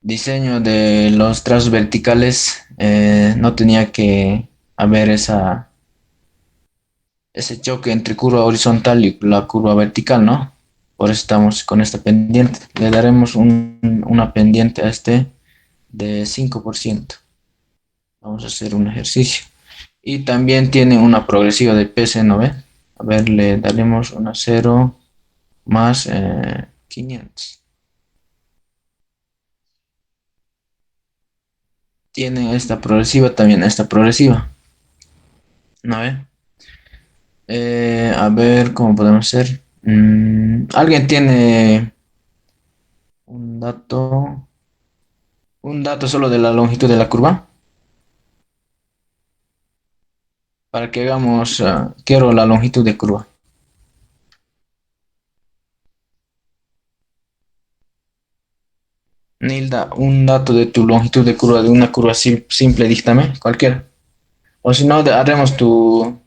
diseño de los trazos verticales, no tenía que haber ese choque entre curva horizontal y la curva vertical, ¿no? Por eso estamos con esta pendiente. Le daremos una pendiente a este de 5%. Vamos a hacer un ejercicio. Y también tiene una progresiva de PC, ¿no ve? A ver, le daremos una cero más 500. Tiene esta progresiva, también esta progresiva, ¿no ve? A ver, ¿cómo podemos hacer? ¿Alguien tiene un dato, un dato solo de la longitud de la curva? Para que hagamos, quiero la longitud de curva. Nilda, un dato de tu longitud de curva, de una curva simple, díctame, cualquiera. O si no, haremos tu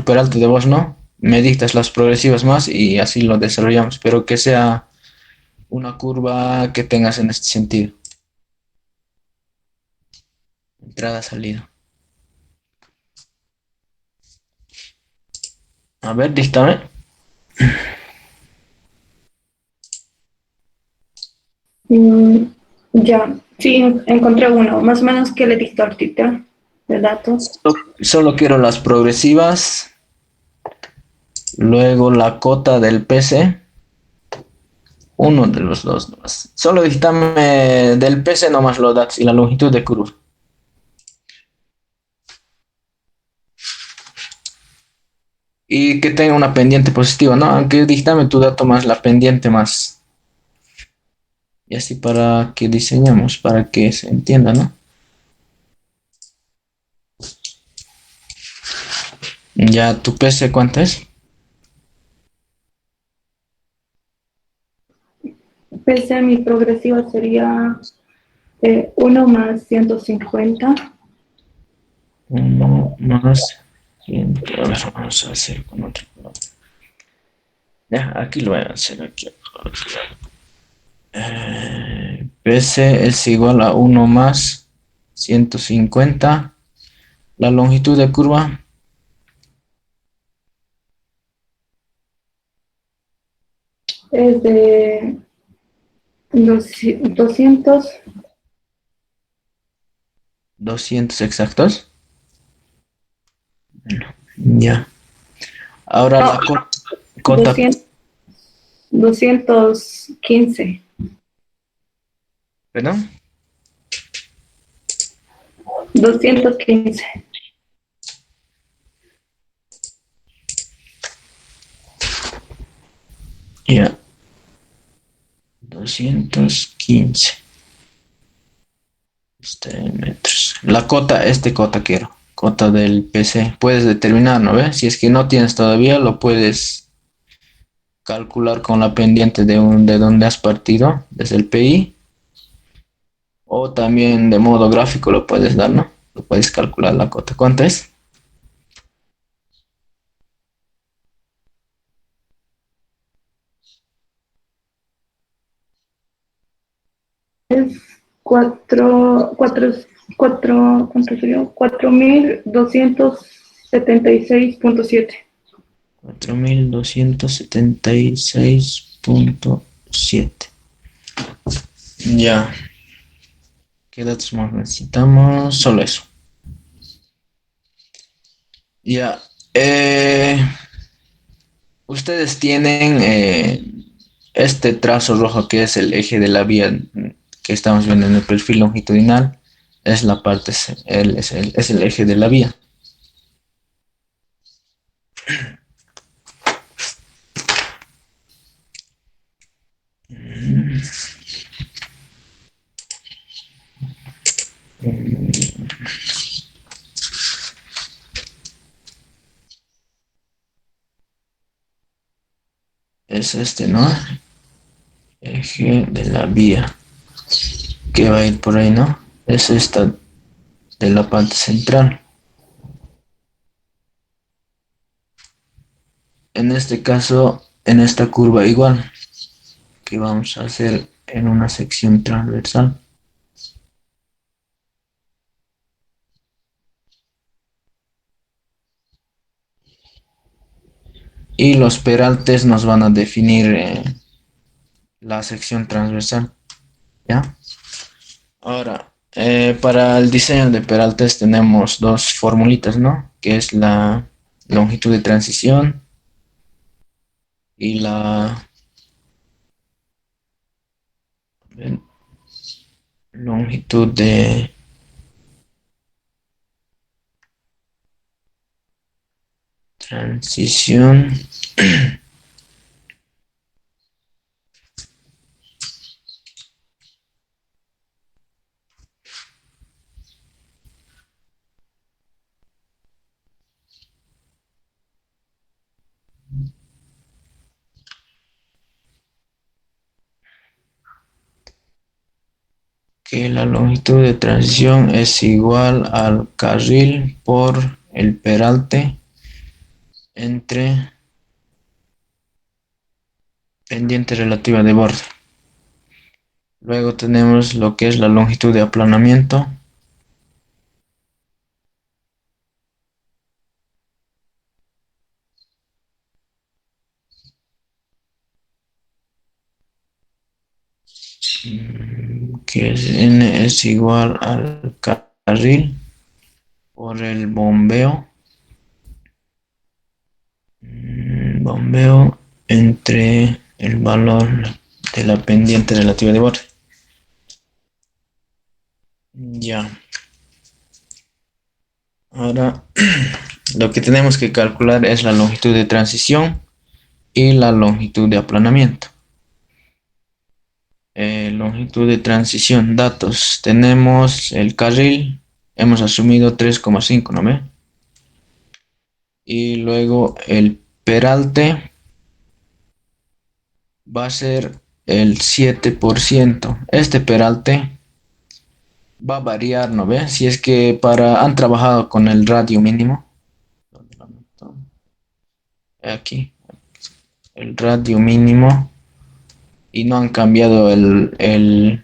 peralte de voz, ¿no? Me dictas las progresivas más y así lo desarrollamos, pero que sea una curva que tengas en este sentido. Entrada, salida. A ver, díctame. Mm, ya, sí, encontré uno, más o menos que le dictó ahorita de dato. Solo quiero las progresivas, luego la cota del PC, uno de los dos nomás. Solo díctame del PC nomás los datos y la longitud de curva. Y que tenga una pendiente positiva, ¿no? Aunque díctame tu dato más la pendiente más. Y así para que diseñemos, para que se entienda, ¿no? Ya, tu PC, ¿cuánto es? Pese a mi progresiva sería 1 más 150. Uno más 100. A ver, vamos a hacer con otro. Ya, aquí lo voy a hacer aquí. PC es igual a uno más 150. La longitud de curva, Es de 200. 200 exactos. Ya. Ahora No, la cota, 200, 215. perdón. 215. Ya, 215 metros. La cota, cota quiero. Cota del PC. Puedes determinar, ¿no ves? Si es que no tienes todavía, lo puedes calcular con la pendiente de donde has partido, desde el PI. O también de modo gráfico lo puedes dar, ¿no? Lo puedes calcular la cota. ¿Cuánto es? Es 4, ¿cuánto sería? 4276.7. 4276.7. Ya. ¿Qué datos más necesitamos? Solo eso. Ya. Ustedes tienen este trazo rojo que es el eje de la vía que estamos viendo en el perfil longitudinal. Es la parte, es el eje de la vía. Es este, ¿no? Eje de la vía. Que va a ir por ahí, ¿no? Es esta de la parte central. En este caso, en esta curva igual, que vamos a hacer en una sección transversal. Y los peraltes nos van a definir la sección transversal, ¿ya? Ahora, para el diseño de peraltes tenemos dos formulitas, ¿no? Que es la longitud de transición y la eh, longitud de transición. Que la longitud de transición es igual al carril por el peralte entre pendiente relativa de borde. Luego tenemos lo que es la longitud de aplanamiento, que es n es igual al carril por el bombeo entre el valor de la pendiente relativa de borde. Ya, ahora lo que tenemos que calcular es la longitud de transición y la longitud de aplanamiento. Longitud de transición, datos. Tenemos el carril, hemos asumido 3,5, ¿no ve? Y luego el peralte va a ser el 7%. Este peralte va a variar, ¿no ve? Si es que han trabajado con el radio mínimo. ¿Dónde lo meto? Aquí, el radio mínimo. Y no han cambiado el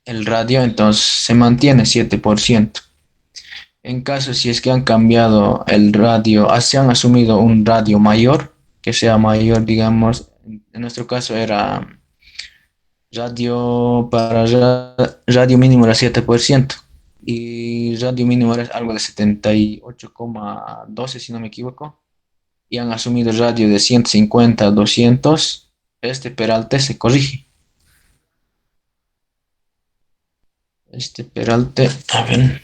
radio, entonces se mantiene 7%. En caso si es que han cambiado el radio, se han asumido un radio mayor, que sea mayor, digamos, en nuestro caso era radio mínimo era 7% y radio mínimo era algo de 78,12 si no me equivoco, y han asumido radio de 150 a 200, este peralte se corrige. Este peralte, a ver,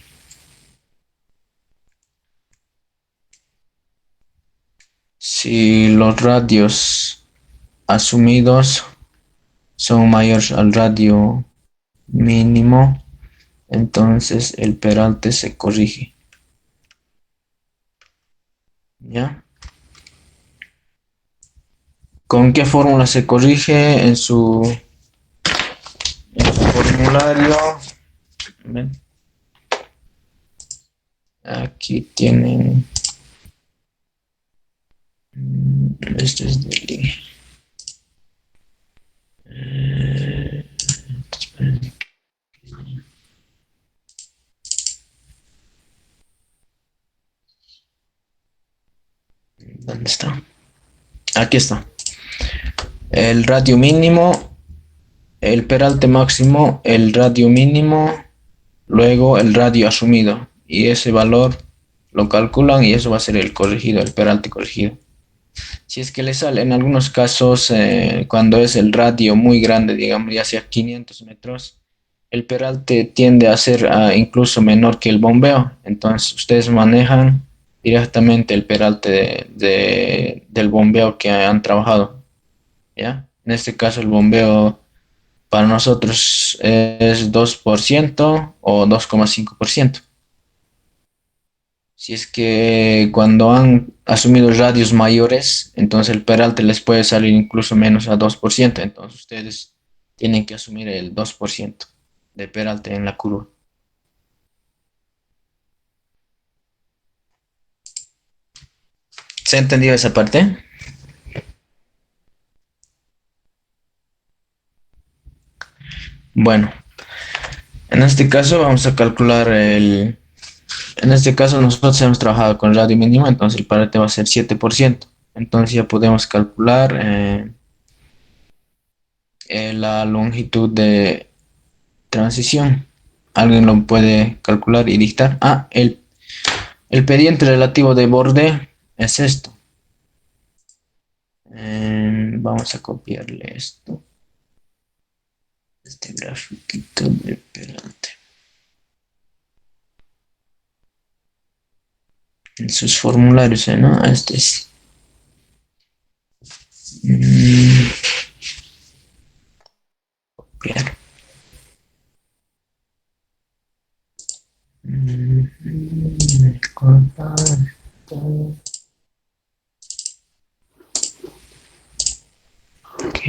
si los radios asumidos son mayores al radio mínimo, entonces el peralte se corrige. ¿Ya? ¿Con qué fórmula se corrige? En su formulario. ¿Ven? Aquí tienen. Esto es del. ¿Dónde está? Aquí está. El radio mínimo, el peralte máximo, el radio mínimo, luego el radio asumido. Y ese valor lo calculan y eso va a ser el corregido, el peralte corregido. Si es que le sale, en algunos casos, cuando es el radio muy grande, digamos, ya sea 500 metros, el peralte tiende a ser incluso menor que el bombeo. Entonces, ustedes manejan directamente el peralte del bombeo que han trabajado, ¿ya? En este caso, el bombeo para nosotros es 2% o 2,5%. Si es que cuando han asumido radios mayores, entonces el peralte les puede salir incluso menos a 2%. Entonces ustedes tienen que asumir el 2% de peralte en la curva. ¿Se ha entendido esa parte? Bueno, en este caso vamos a calcular el... En este caso nosotros hemos trabajado con radio mínimo, entonces el parate va a ser 7%. Entonces ya podemos calcular la longitud de transición. ¿Alguien lo puede calcular y dictar? Ah, el pendiente relativo de borde es esto. Vamos a copiarle esto. Este grafiquito de Peralta. En sus formularios, ¿no? Este es. Mm, copiar. Cortar. Ok.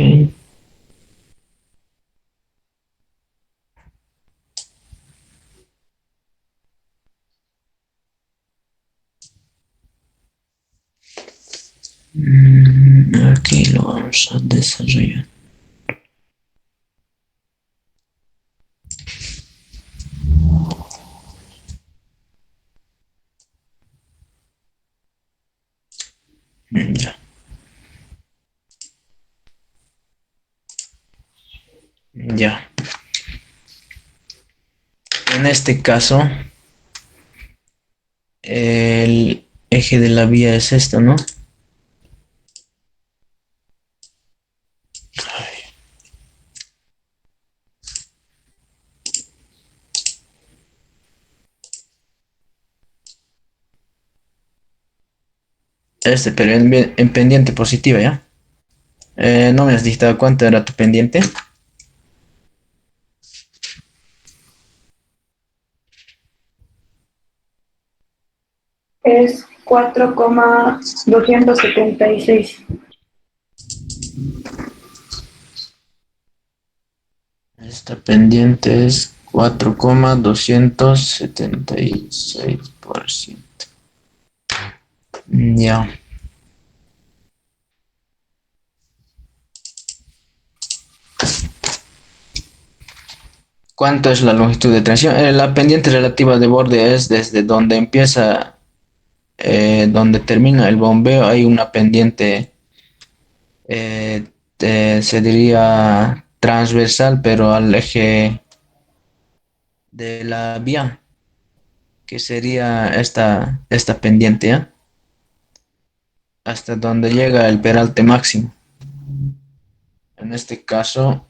Aquí lo vamos a desarrollar. Ya. Ya. En este caso, el eje de la vía es esto, ¿no? Este, pero en pendiente positiva, ¿ya? No me has dicho cuánto era tu pendiente. Es 4,276. Esta pendiente es 4,276%. Ya. ¿Cuánto es la longitud de transición? La pendiente relativa de borde es desde donde empieza, donde termina el bombeo, hay una pendiente, eh, se diría transversal, pero al eje de la vía, que sería esta pendiente, ¿ya? Hasta donde llega el peralte máximo. En este caso,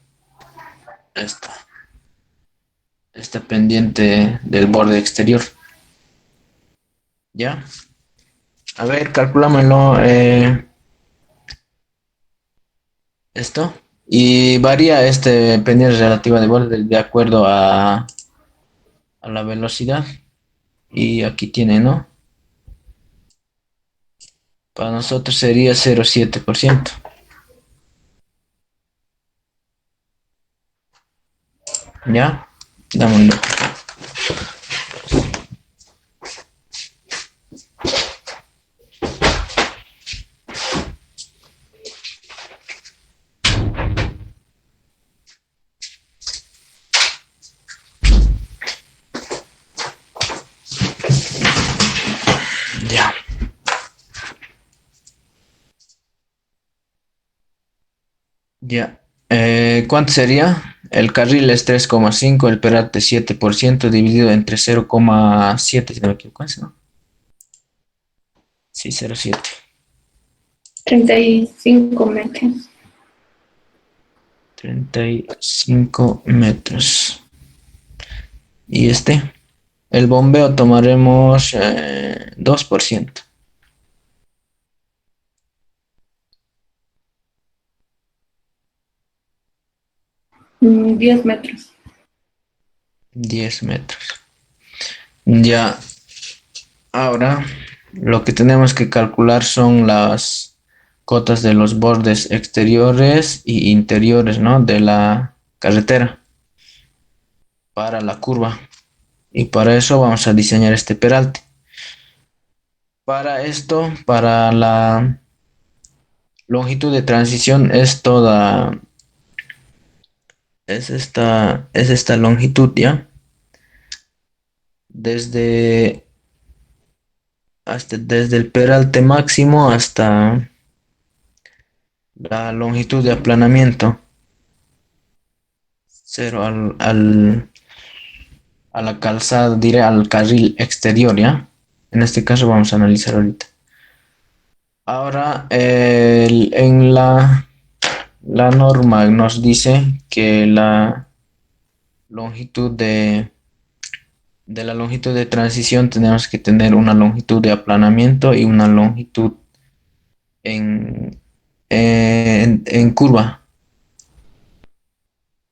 esta pendiente del borde exterior, ¿ya? A ver, calculámoslo esto. Y varía este pendiente relativa de borde de acuerdo a la velocidad. Y aquí tiene, ¿no? Para nosotros sería 0,7%. ¿Ya? Dámoslo. Ya. Ya. ¿Cuánto sería? El carril es 3,5, el peralte 7% dividido entre 0,7, si no me equivoco, ¿no? Sí, 0,7. 35 metros. 35 metros. Y este, el bombeo tomaremos 2%. 10 metros. 10 metros. Ya, ahora lo que tenemos que calcular son las cotas de los bordes exteriores y interiores, ¿no? De la carretera para la curva. Y para eso vamos a diseñar este peralte. Para esto, para la longitud de transición es toda es esta longitud, ¿ya? Desde, desde el peralte máximo hasta la longitud de aplanamiento, cero a la calzada, diré al carril exterior, ¿ya? En este caso vamos a analizar ahorita. Ahora, en la norma nos dice que la longitud de la longitud de transición tenemos que tener una longitud de aplanamiento y una longitud en, en curva.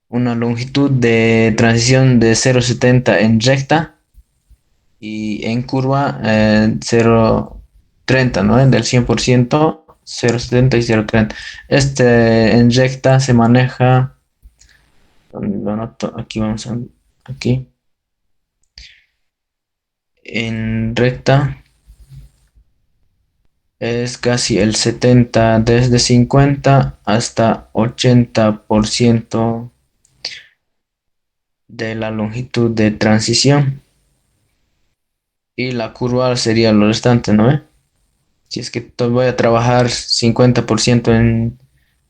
Una longitud de transición de 0,70 en recta y en curva 0,30, ¿no? Del 100%, 0,70 y 0,30. Este en recta se maneja, lo anoto, aquí vamos a, aquí, en recta es casi el 70, desde 50 hasta 80% de la longitud de transición. Y la curva sería lo restante, ¿no? Si es que voy a trabajar 50%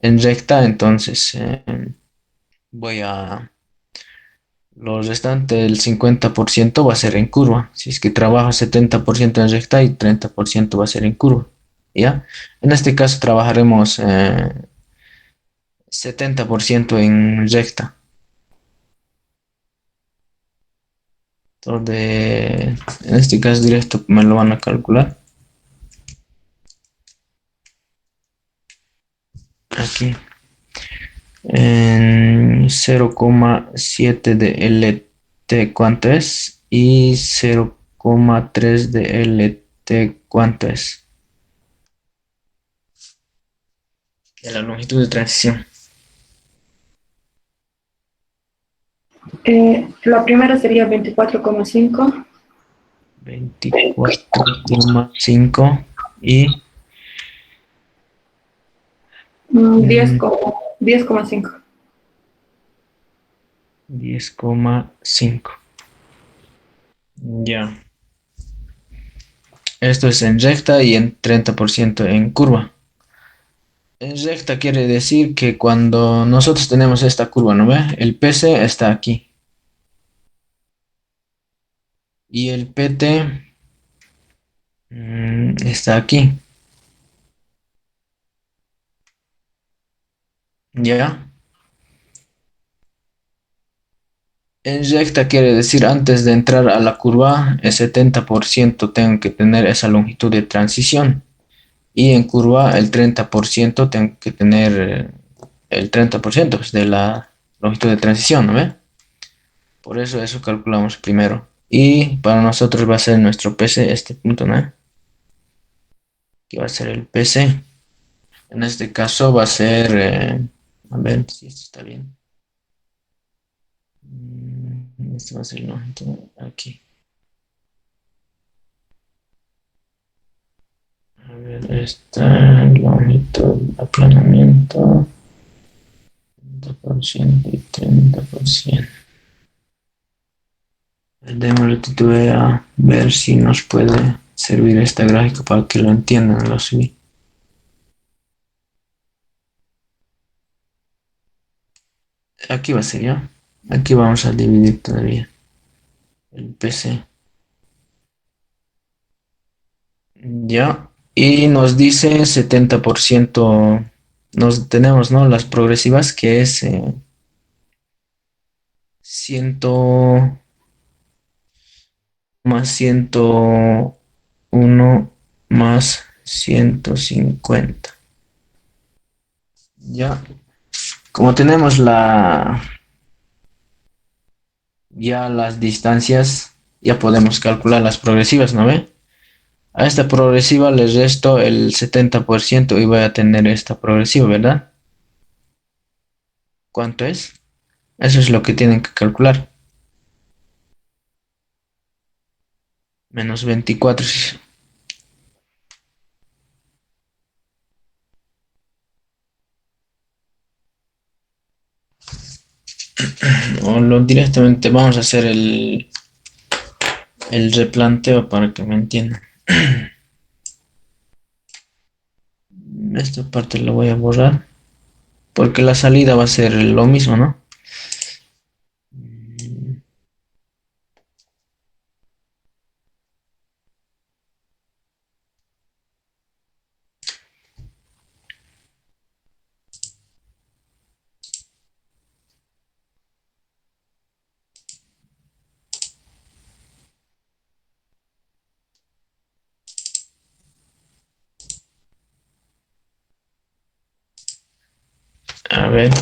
en recta, entonces voy a... Lo restante, el 50% va a ser en curva. Si es que trabajo 70% en recta y 30% va a ser en curva. ¿Ya? En este caso trabajaremos 70% en recta. Entonces, en este caso directo me lo van a calcular. Aquí. En 0,7 de LT, ¿cuánto es? Y 0,3 de LT, ¿cuánto es? De la longitud de transición. La primera sería 24,5, 24,5 y 10, mm, 10,5. 10,5. Ya. Esto es en recta y en 30% en curva. En recta quiere decir que cuando nosotros tenemos esta curva, ¿no ve? El PC está aquí y el PT está aquí. ¿Ya? En recta quiere decir antes de entrar a la curva, el 70% tengo que tener esa longitud de transición. Y en curva, el 30% tengo que tener el 30% pues, de la longitud de transición, ¿no ve? Por eso calculamos primero. Y para nosotros va a ser nuestro PC este punto, ¿no? Que va a ser el PC. En este caso va a ser, a ver si esto está bien. Este va a ser la longitud aquí. A ver, esta longitud, aplanamiento, 30% y 30%. Démosle titube a ver si nos puede servir esta gráfica para que lo entiendan los subí. Aquí va a ser ya. Aquí vamos a dividir todavía el PC. Ya. Y nos dice 70%. Nos tenemos, ¿no? Las progresivas que es 100 más 101 más 150. Ya, como tenemos ya las distancias, ya podemos calcular las progresivas, ¿no ve? A esta progresiva le resto el 70% y voy a tener esta progresiva, ¿verdad? ¿Cuánto es? Eso es lo que tienen que calcular. Menos 24. O lo directamente vamos a hacer el replanteo para que me entiendan. Esta parte la voy a borrar porque la salida va a ser lo mismo, ¿no? A ver,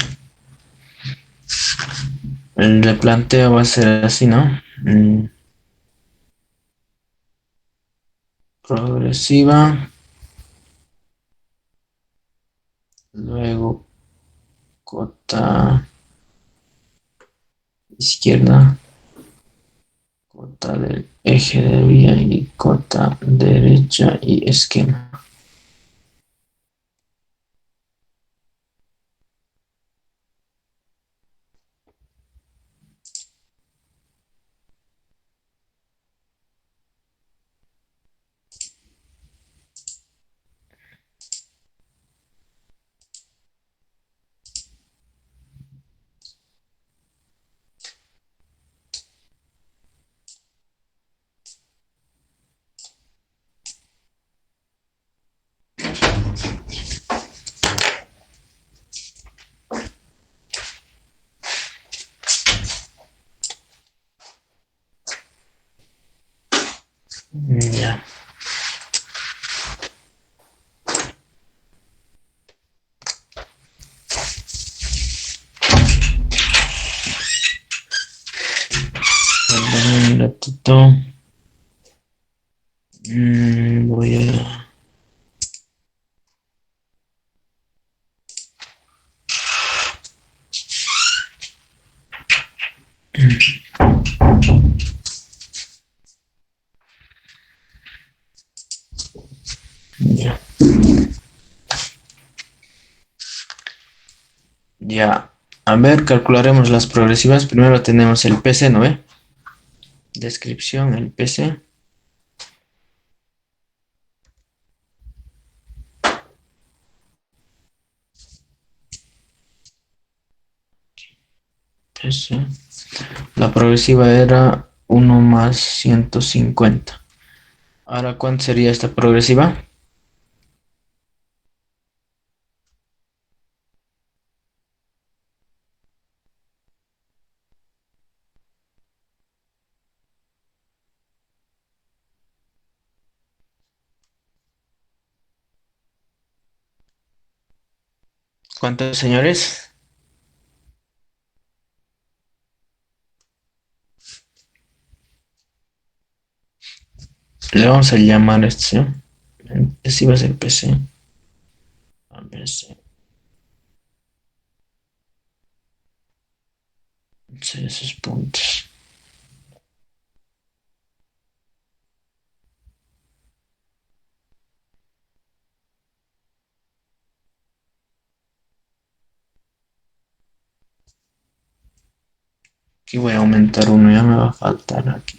el replanteo va a ser así, ¿no? Progresiva, luego cota izquierda, cota del eje de vía y cota derecha y esquema. Ya, perdón un ratito. Voy a... Ya, ya. A ver, calcularemos las progresivas. Primero tenemos el PC, ¿no ve? Descripción, el PC. PC. La progresiva era 1 más 150. Ahora, ¿cuánto sería esta progresiva? ¿Cuántos señores? Le vamos a llamar este. Así va a ser PC. A ver, sí, sí, esos puntos. Aquí voy a aumentar uno, ya me va a faltar aquí.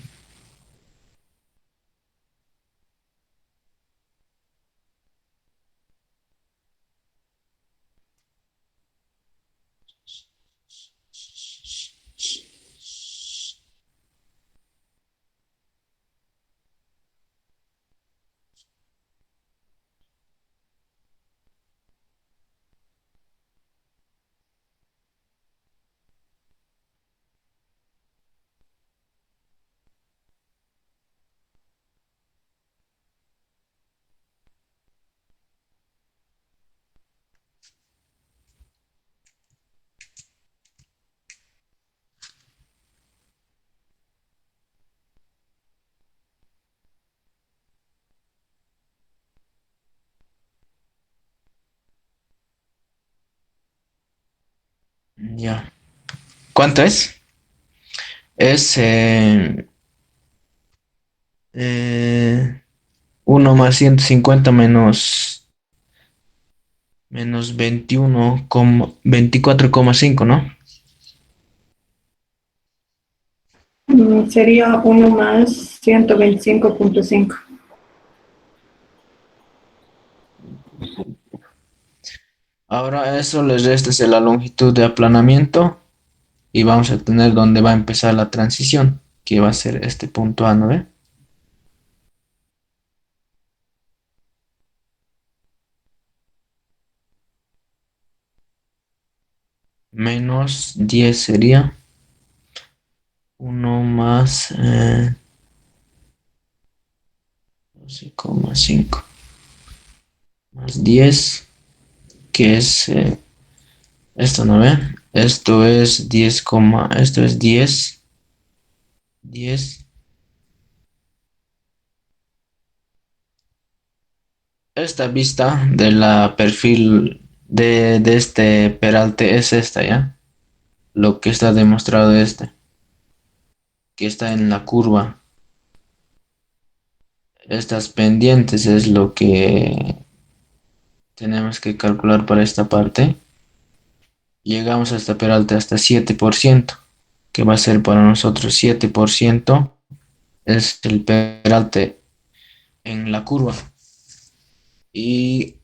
Ya. ¿Cuánto es? Es 1 más 150 menos 24,5, ¿no? Sería uno más 125.5. Ahora a eso le restas la longitud de aplanamiento y vamos a tener donde va a empezar la transición, que va a ser este punto A, ¿no ve? Menos 10 sería uno más 12,5 más 10, que es esto, ¿no ve? Esto es 10, esto es 10, 10. Esta vista de la perfil de este peralte es esta, ¿ya? Lo que está demostrado este, que está en la curva. Estas pendientes es lo que tenemos que calcular para esta parte. Llegamos a esta peralte hasta 7%, que va a ser para nosotros 7%, es el peralte en la curva. Y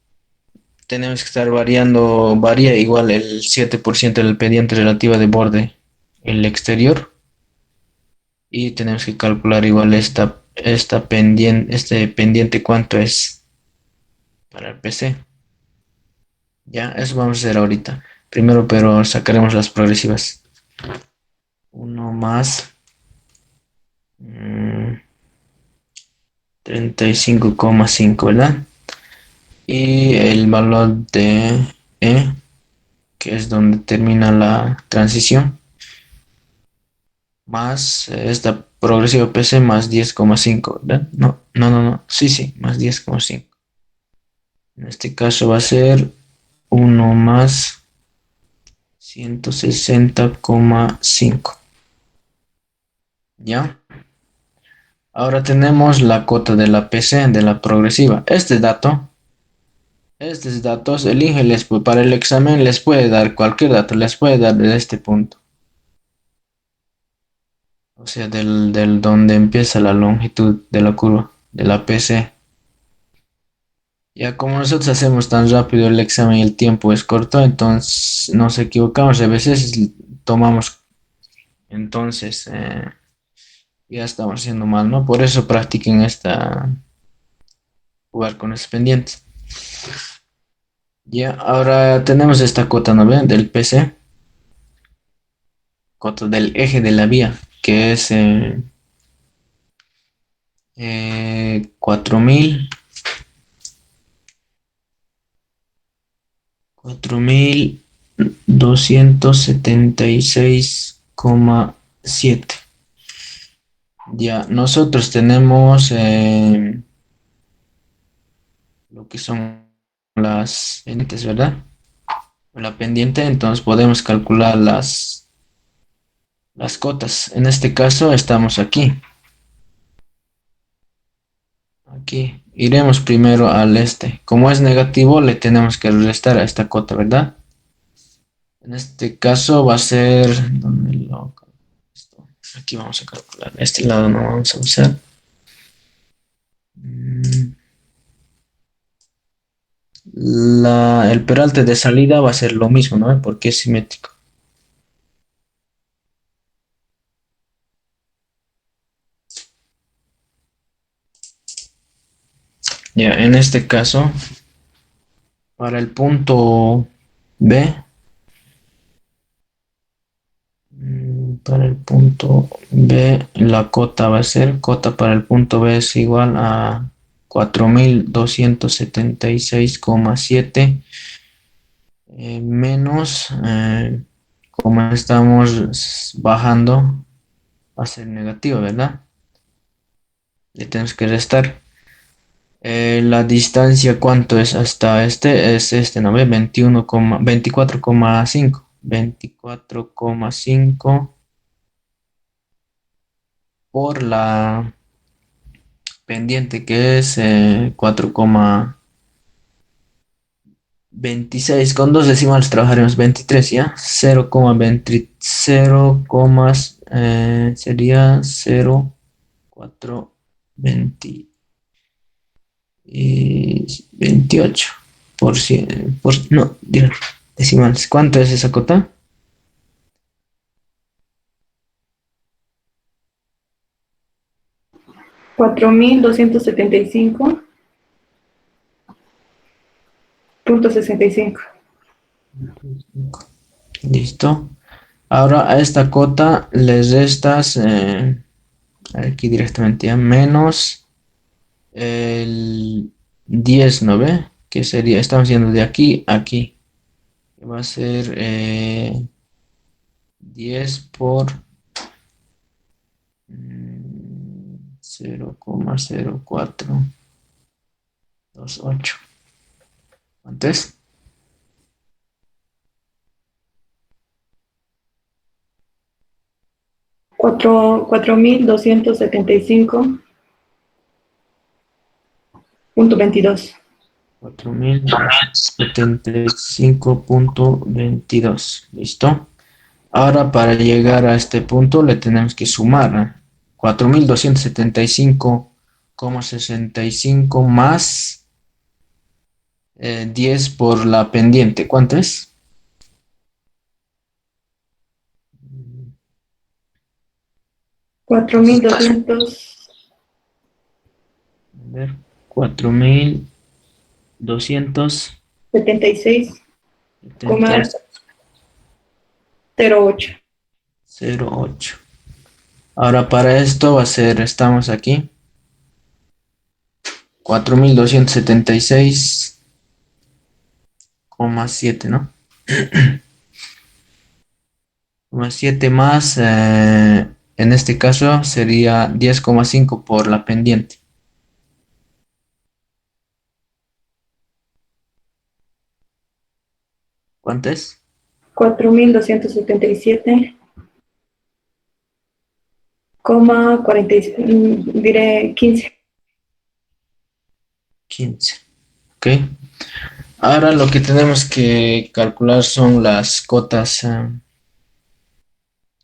tenemos que estar variando, varía igual el 7% del pendiente relativa de borde el exterior. Y tenemos que calcular igual esta pendiente, este pendiente cuánto es para el PC. Ya, eso vamos a hacer ahorita. Primero, pero sacaremos las progresivas. Uno más 35,5, ¿verdad? Y el valor de E, que es donde termina la transición, más esta progresiva PC más 10,5, ¿verdad? No, no, no, no. Sí, sí, más 10,5. En este caso va a ser uno más 160,5. ¿Ya? Ahora tenemos la cota de la PC, de la progresiva. Estos datos, el INGE para el examen les puede dar cualquier dato, les puede dar de este punto. O sea, del donde empieza la longitud de la curva, de la PC. Ya como nosotros hacemos tan rápido el examen y el tiempo es corto, entonces nos equivocamos. A veces tomamos, entonces ya estamos haciendo mal, ¿no? Por eso practiquen jugar con estos pendientes. Ya, ahora tenemos esta cota, ¿no ven? Del PC, cota del eje de la vía, que es 4000, 4276,7. Ya, nosotros tenemos lo que son las pendientes, ¿verdad? La pendiente, entonces podemos calcular las cotas. En este caso estamos aquí. Aquí. Iremos primero al este. Como es negativo, le tenemos que restar a esta cota, ¿verdad? En este caso va a ser... ¿dónde esto? Aquí vamos a calcular. Este lado no vamos a usar. Mm, el peralte de salida va a ser lo mismo, ¿no? Porque es simétrico. Ya, en este caso, para el punto B, para el punto B, la cota va a ser, cota para el punto B es igual a 4276,7 menos, como estamos bajando, va a ser negativo, ¿verdad? Le tenemos que restar. La distancia, ¿cuánto es hasta este? Es este, ¿no ve? 24,5. 24,5 por la pendiente que es 4, 26 con dos decimales trabajaremos 23, ¿ya? 0,20, sería 0,420 y 28 no, decimales. ¿Cuánto es esa cota? 4.275.65. Listo. Ahora a esta cota le restas aquí directamente ya menos el 10, ¿no ve? Que sería, estamos yendo de aquí a aquí. Va a ser 10 por 0,0428. ¿Cuánto es? 4.275.22. 4075,22. ¿Listo? Ahora para llegar a este punto le tenemos que sumar, ¿no? 4275,65 más 10 por la pendiente. ¿Cuánto es? 4.276. A ver, 4278. 0.08. Ahora para esto va a ser, estamos aquí, 4276,7, ¿no? Más 7 más, en este caso sería 10,5 por la pendiente. ¿Cuánto es? 4.277,40, diré 15. 15. Ok. Ahora lo que tenemos que calcular son las cotas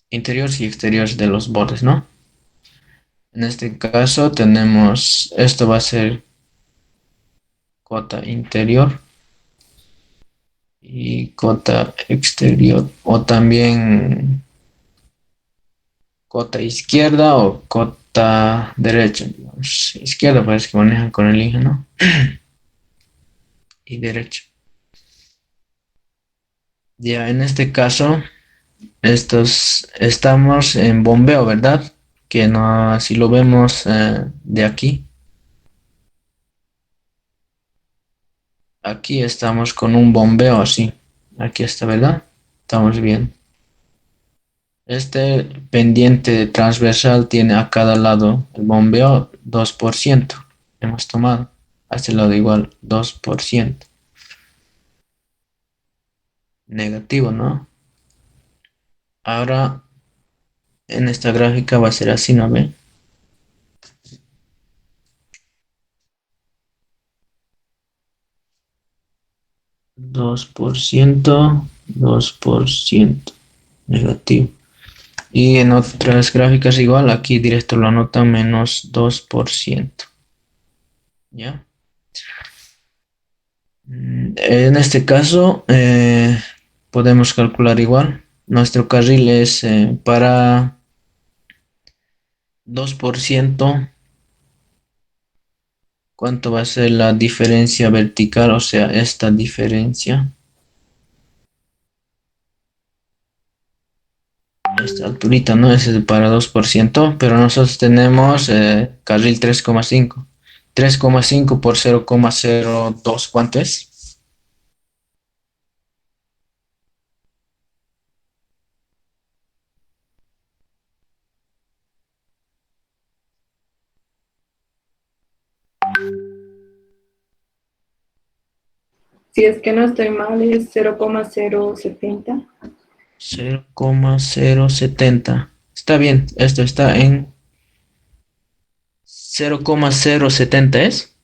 interiores y exteriores de los bordes, ¿no? En este caso tenemos, esto va a ser cota interior y cota exterior, o también cota izquierda o cota derecha, digamos. Izquierda parece que manejan con el eje, ¿no? Y derecha. Ya en este caso, estamos en bombeo, ¿verdad? Que no, si lo vemos de aquí, aquí estamos con un bombeo así. Aquí está, ¿verdad? Estamos bien. Este pendiente transversal tiene a cada lado el bombeo 2%. Hemos tomado. A este lado igual 2%. Negativo, ¿no? Ahora en esta gráfica va a ser así, ¿no ve? 2%, negativo. Y en otras gráficas igual, aquí directo lo anotan menos 2%. ¿Ya? En este caso, podemos calcular igual. Nuestro carril es para 2%. ¿Cuánto va a ser la diferencia vertical? O sea, esta diferencia. Esta alturita, ¿no? Es para 2%, pero nosotros tenemos carril 3,5. 3,5 por 0,02, ¿cuánto es? Si es que no estoy mal, es 0.070. 0,070. Está bien, esto está en 0,070, ¿es?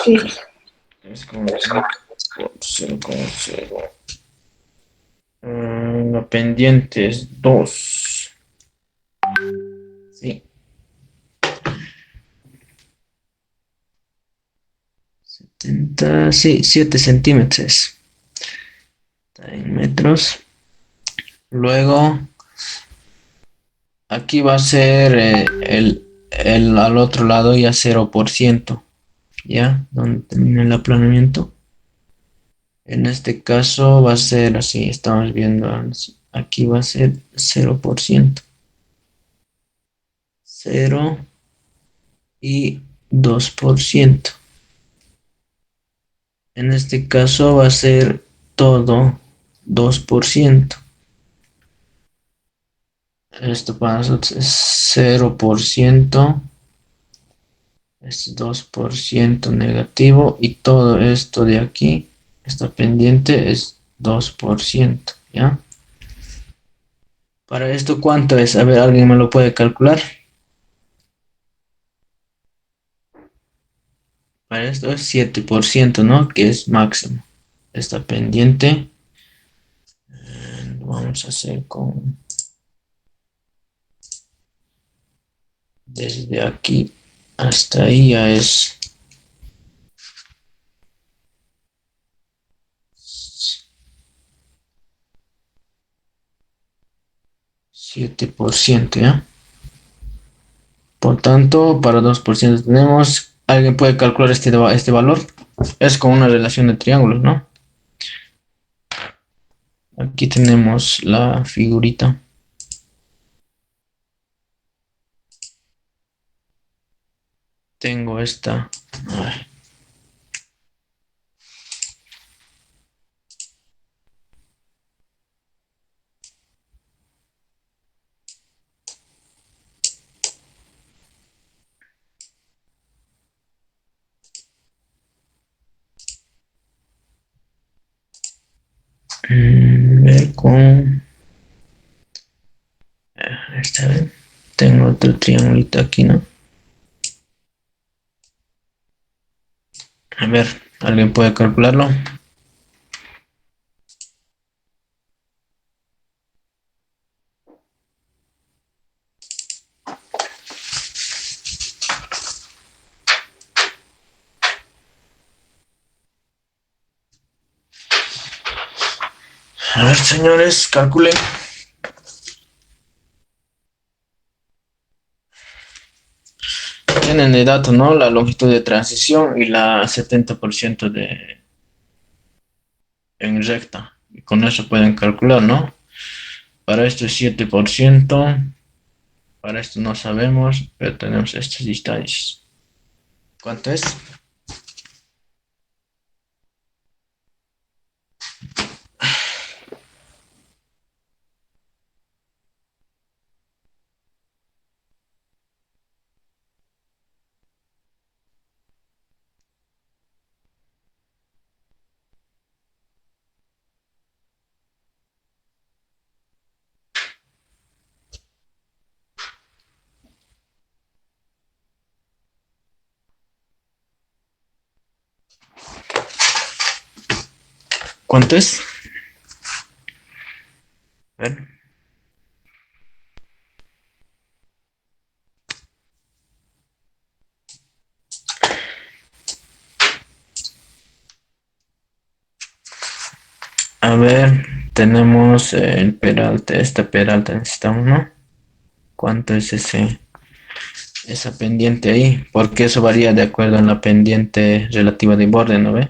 Sí. 3,5 0,0. La pendiente es 2. Sí, 70, sí, 7 centímetros. Está en metros. Luego, aquí va a ser el al otro lado ya 0%. ¿Ya? Donde termina el aplanamiento. En este caso va a ser así, estamos viendo aquí va a ser 0%, 0 y 2%. En este caso va a ser todo 2%. Esto para nosotros es 0%, es 2% negativo y todo esto de aquí, esta pendiente es 2%, ¿ya? Para esto, ¿cuánto es? A ver, ¿alguien me lo puede calcular? Para esto es 7%, ¿no? Que es máximo. Esta pendiente lo vamos a hacer con desde aquí hasta ahí ya es 7%, ¿ya? Por tanto, para 2% tenemos, ¿alguien puede calcular este valor? Es con una relación de triángulos, ¿no? Aquí tenemos la figurita. Tengo esta. Ay, ver con... Esta vez. Tengo otro triangulito aquí, ¿no? A ver, ¿alguien puede calcularlo? A ver, señores, calculen. Tienen de dato, ¿no? La longitud de transición y la 70% en recta. Y con eso pueden calcular, ¿no? Para esto es 7%. Para esto no sabemos, pero tenemos estas distancias. ¿Cuánto es? ¿Cuánto es? A ver. A ver, tenemos el peralte, esta peralte necesitamos, ¿no? ¿Cuánto es esa pendiente ahí? Porque eso varía de acuerdo a la pendiente relativa de borde, ¿no ve?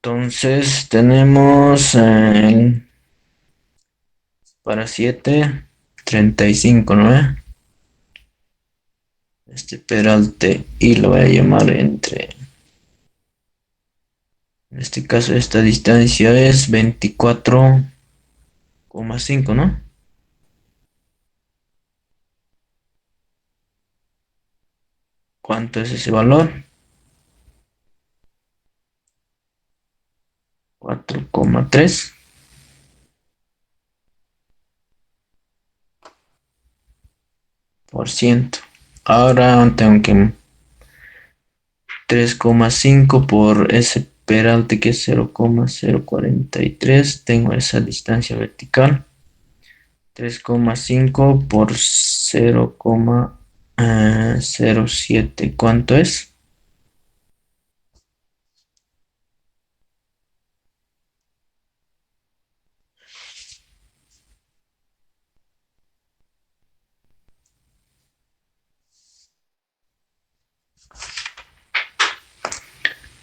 Entonces tenemos para 7 35, ¿no ve? Este peralte y lo voy a llamar entre, en este caso esta distancia es 24,5, ¿no? ¿Cuánto es ese valor? 4,3%. Ahora tengo que 3,5 por ese. peralte que es 0,043. Tengo esa distancia vertical. 3,5 por 0,07. ¿Cuánto es?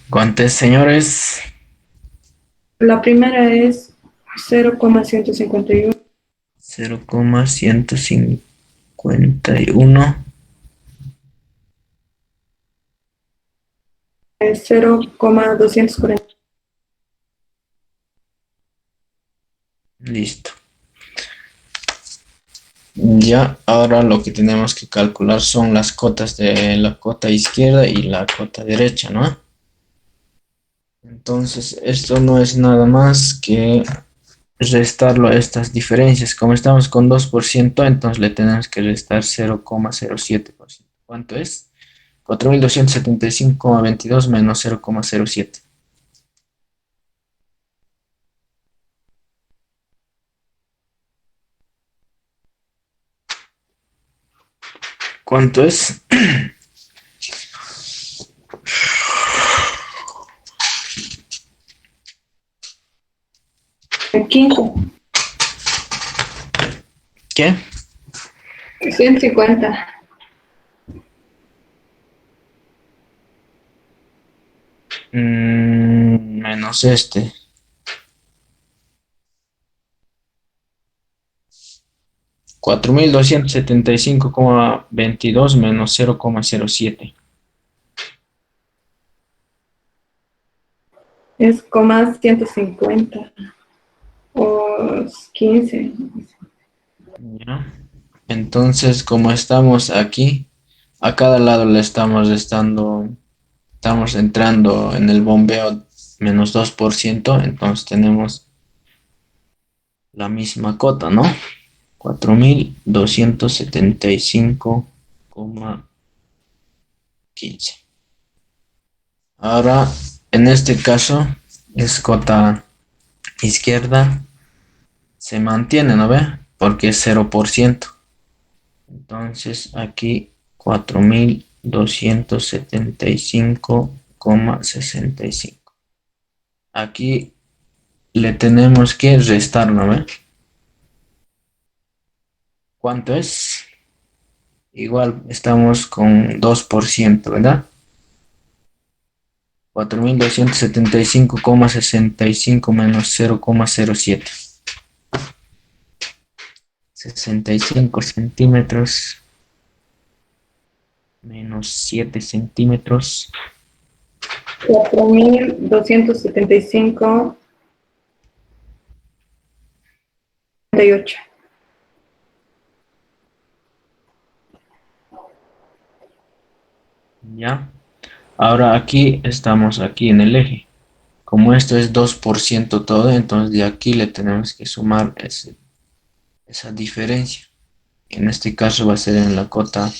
¿Cuánto es, señores? La primera es 0,151. 0,151. Es 0,240. Listo. Ya, ahora lo que tenemos que calcular son las cotas de la cota izquierda y la cota derecha, ¿no? Entonces, esto no es nada más que restarlo a estas diferencias. Como estamos con 2%, entonces le tenemos que restar 0,07%. ¿Cuánto es? 4.275,22 menos 0,07. ¿Cuánto es? 15. ¿Qué? 150. Menos este. 4.275,22 menos 0,07. Es 150. O 15. ¿Ya? Entonces, como estamos aquí, a cada lado le estamos restando, estamos entrando en el bombeo menos 2%, entonces tenemos la misma cota, ¿no? 4.275,15. Ahora, en este caso, es cota izquierda, se mantiene, ¿no ve? Porque es 0%. Entonces, aquí 4.275,65. Aquí le tenemos que restar, ¿no ve? ¿Cuánto es? Igual estamos con 2%, ¿verdad? 4.275,65 menos 0,07. 65 centímetros menos 7 centímetros. 4,275,38. ¿Ya? Ahora aquí estamos aquí en el eje. Como esto es 2% todo, entonces de aquí le tenemos que sumar esa diferencia. En este caso va a ser en la cota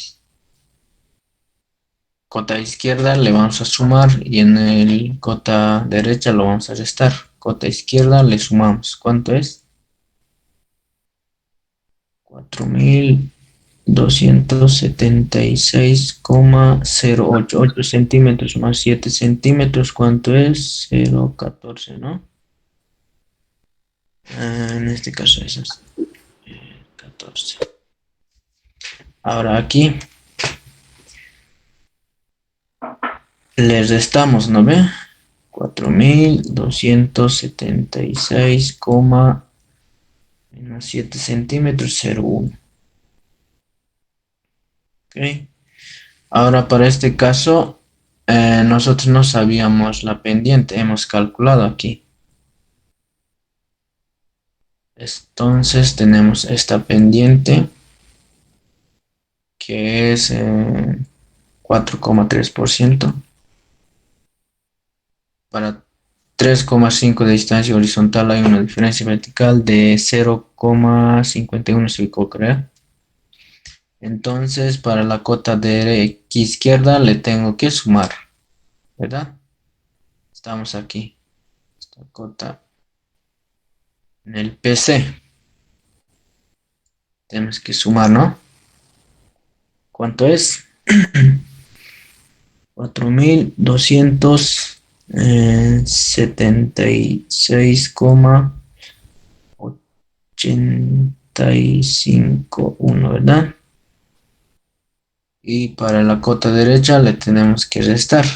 izquierda le vamos a sumar y en el cota derecha lo vamos a restar. Cota izquierda le sumamos. ¿Cuánto es? 4.276,088 centímetros más 7 centímetros. ¿Cuánto es? 0,14, ¿no? En este caso es 14. Ahora aquí le restamos, ¿no ve? 4.276, menos 7 centímetros, 0,1. Ok. Ahora para este caso, nosotros no sabíamos la pendiente, hemos calculado aquí. Entonces tenemos esta pendiente que es 4,3%. Para 3,5 de distancia horizontal hay una diferencia vertical de 0,51, si creo. Entonces, para la cota de izquierda le tengo que sumar, ¿verdad? estamos aquí. Esta cota en el PC. Tenemos que sumar, ¿no? ¿Cuánto es? 4276,851, ¿verdad? Y para la cota derecha le tenemos que restar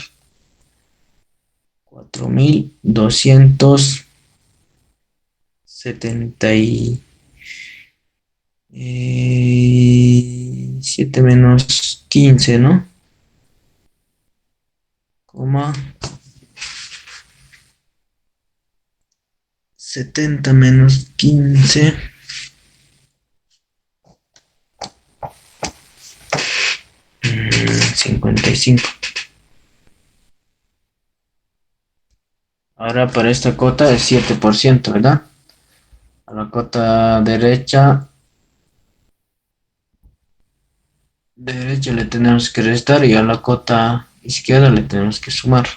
4277 menos 15, ¿no? Coma 70 menos 15. 55. Ahora para esta cota es 7%, ¿verdad? A la cota derecha le tenemos que restar y a la cota izquierda le tenemos que sumar,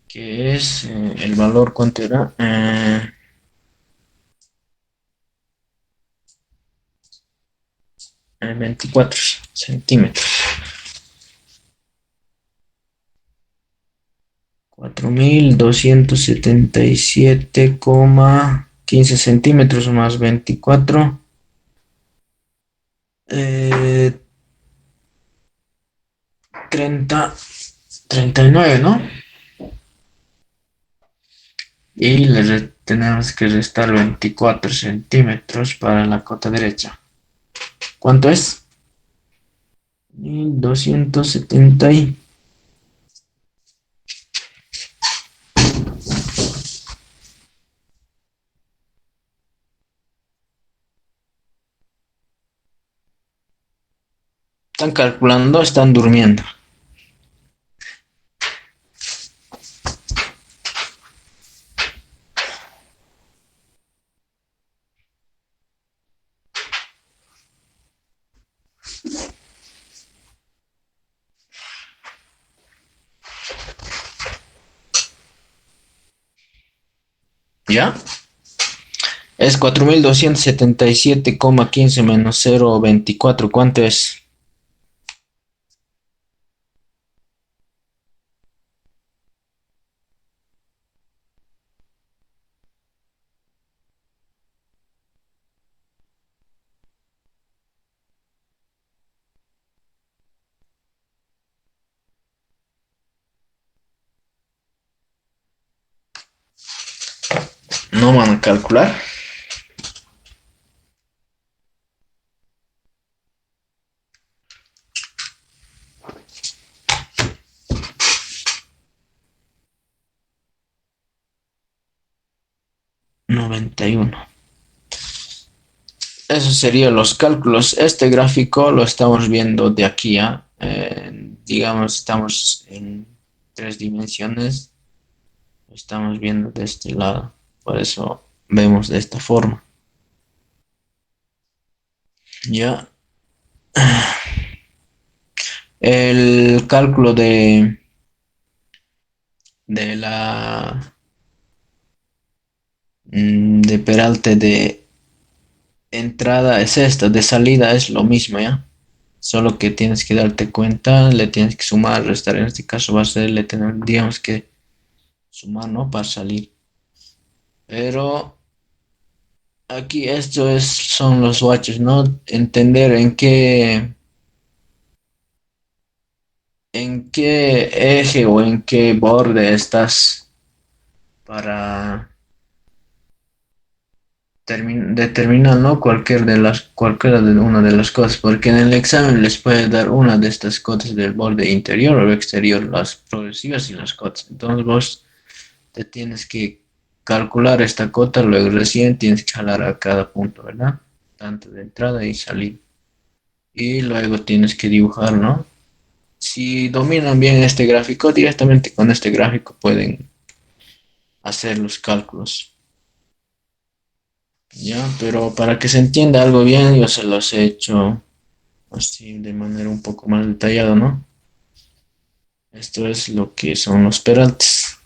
que es el valor, ¿cuánto era? 24 centímetros. 4277,15 centímetros más 24. 30, 39, ¿no? Y tenemos que restar 24 centímetros para la cota derecha. ¿Cuánto es? 1270. ¿Están calculando o están durmiendo? ¿Ya? Es 4277,15 menos 0,24. ¿Cuánto es? No van a calcular. Noventa y uno. Esos serían los cálculos. Este gráfico lo estamos viendo de aquí a, digamos, estamos en 3 dimensiones. Lo estamos viendo de este lado. Por eso vemos de esta forma. Ya. El cálculo de la de peralte de entrada es esta, de salida es lo mismo, ¿ya? Solo que tienes que darte cuenta, le tienes que sumar, restar. En este caso va a ser, le tendríamos que sumar, ¿no? Para salir. Pero aquí son los watches, ¿no? Entender en qué eje o en qué borde estás para determinar, ¿no? Cualquiera de una de las cosas, porque en el examen les puede dar una de estas cotas del borde interior o exterior, las progresivas y las cotas. Entonces vos te tienes que calcular esta cota, luego recién tienes que jalar a cada punto, ¿verdad? Tanto de entrada y salida. Y luego tienes que dibujar, ¿no? Si dominan bien este gráfico, directamente con este gráfico pueden hacer los cálculos. Ya, pero para que se entienda algo bien, yo se los he hecho así de manera un poco más detallada, ¿no? Esto es lo que son los peraltes.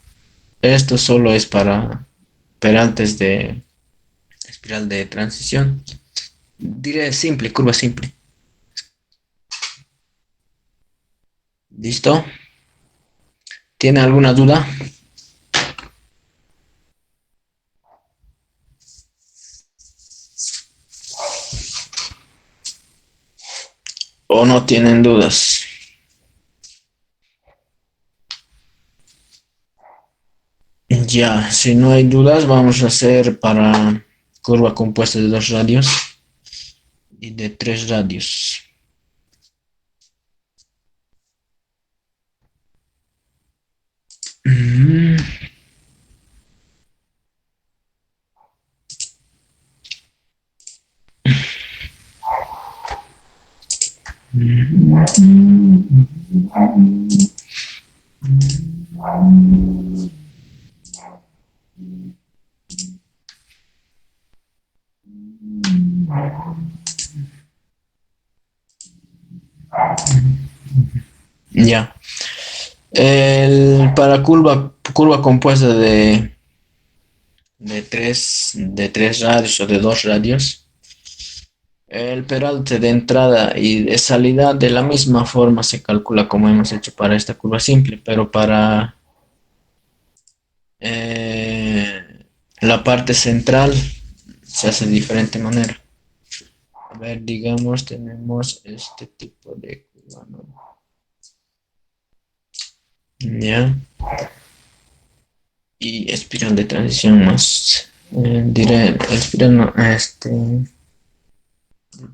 esto solo es para peraltes de espiral de transición. Diré simple, curva simple. ¿Listo? ¿Tiene alguna duda? ¿O no tienen dudas? Ya, si no hay dudas, vamos a hacer para curva compuesta de dos radios y de tres radios. Mm, Ya. Para curva compuesta de tres radios o de dos radios, el peralte de entrada y de salida de la misma forma se calcula como hemos hecho para esta curva simple, pero para la parte central se hace de diferente manera. A ver, digamos, tenemos este tipo de curva, ¿no? Ya. Y espiral de transición más. Diré, espiral no, de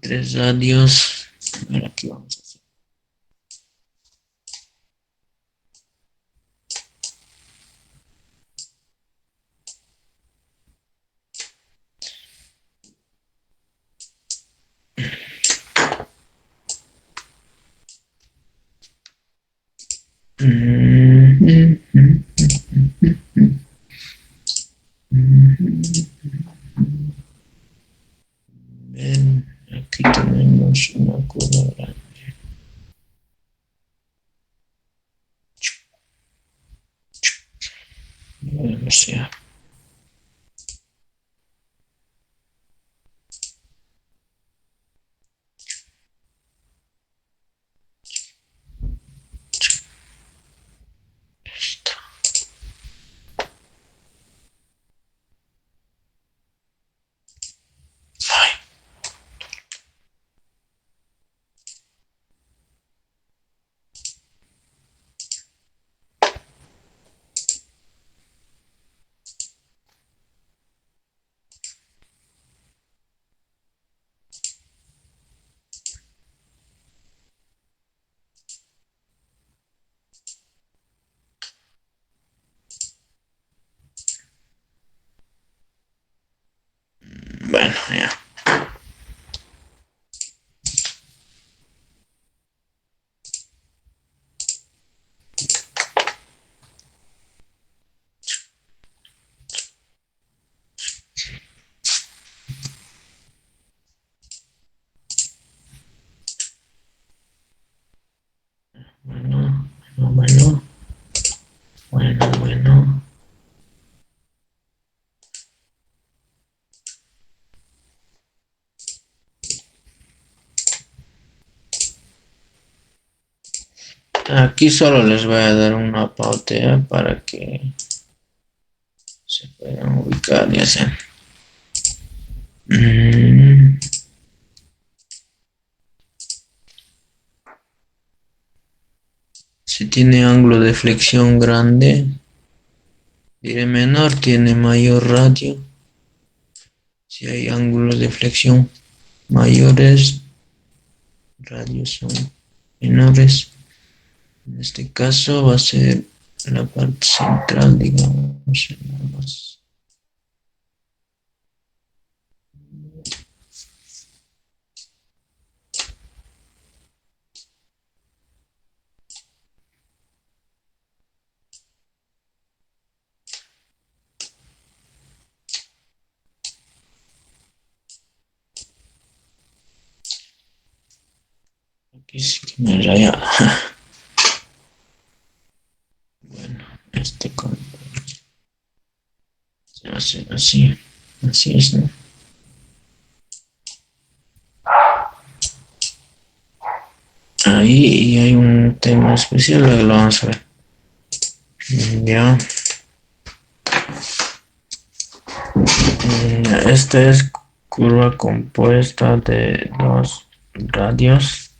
tres radios. A ver, aquí vamos a hacer. Ven, aquí tenemos una curva grande. O sea, bueno, ya. Bueno, bueno, bueno, bueno. Aquí solo les voy a dar una pauta para que se puedan ubicar y hacer. Si tiene ángulo de flexión grande, diré menor, tiene mayor radio. Si hay ángulos de flexión mayores, radios son menores. En este caso va a ser la parte central, digamos, nada más. Aquí sí que me raya. Bueno, este con así, así es, ¿no? Ahí y hay un tema especial, lo vamos a ver. Ya. Esta es curva compuesta de dos radios.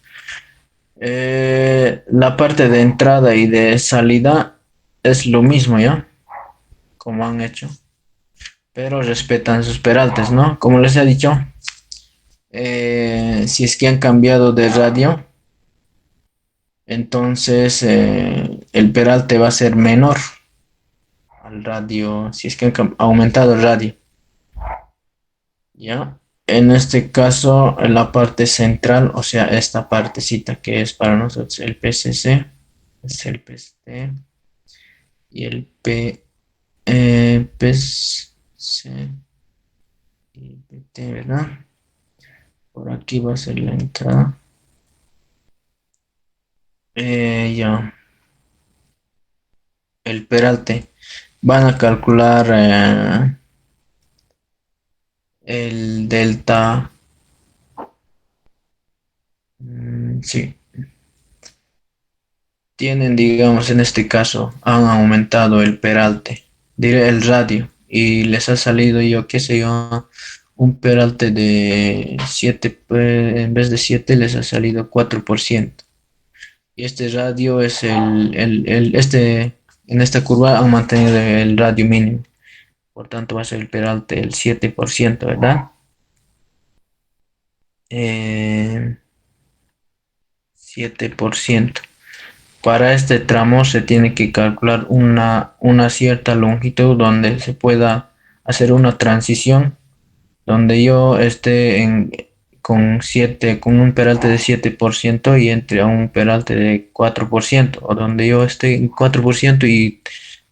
La parte de entrada y de salida es lo mismo, ¿ya? Como han hecho, pero respetan sus peraltes, ¿no? Como les he dicho, si es que han cambiado de radio, entonces el peralte va a ser menor al radio, si es que han aumentado el radio, ¿ya? En este caso, en la parte central, o sea, esta partecita que es para nosotros el PCC, es el PCT y el PCC y PT, ¿verdad? Por aquí va a ser la entrada. Ya, el peralte. Van a calcular el delta. Sí, tienen, digamos, en este caso, han aumentado el peralte, diré el radio, y les ha salido, yo qué sé yo, un peralte de 7 en vez de 7 les ha salido 4%. Y este radio es en esta curva han mantenido el radio mínimo. Por tanto, va a ser el peralte el 7%, ¿verdad? Eh, 7%. Para este tramo se tiene que calcular una cierta longitud donde se pueda hacer una transición, donde yo esté con un peralte de 7% y entre a un peralte de 4%, o donde yo esté en 4% y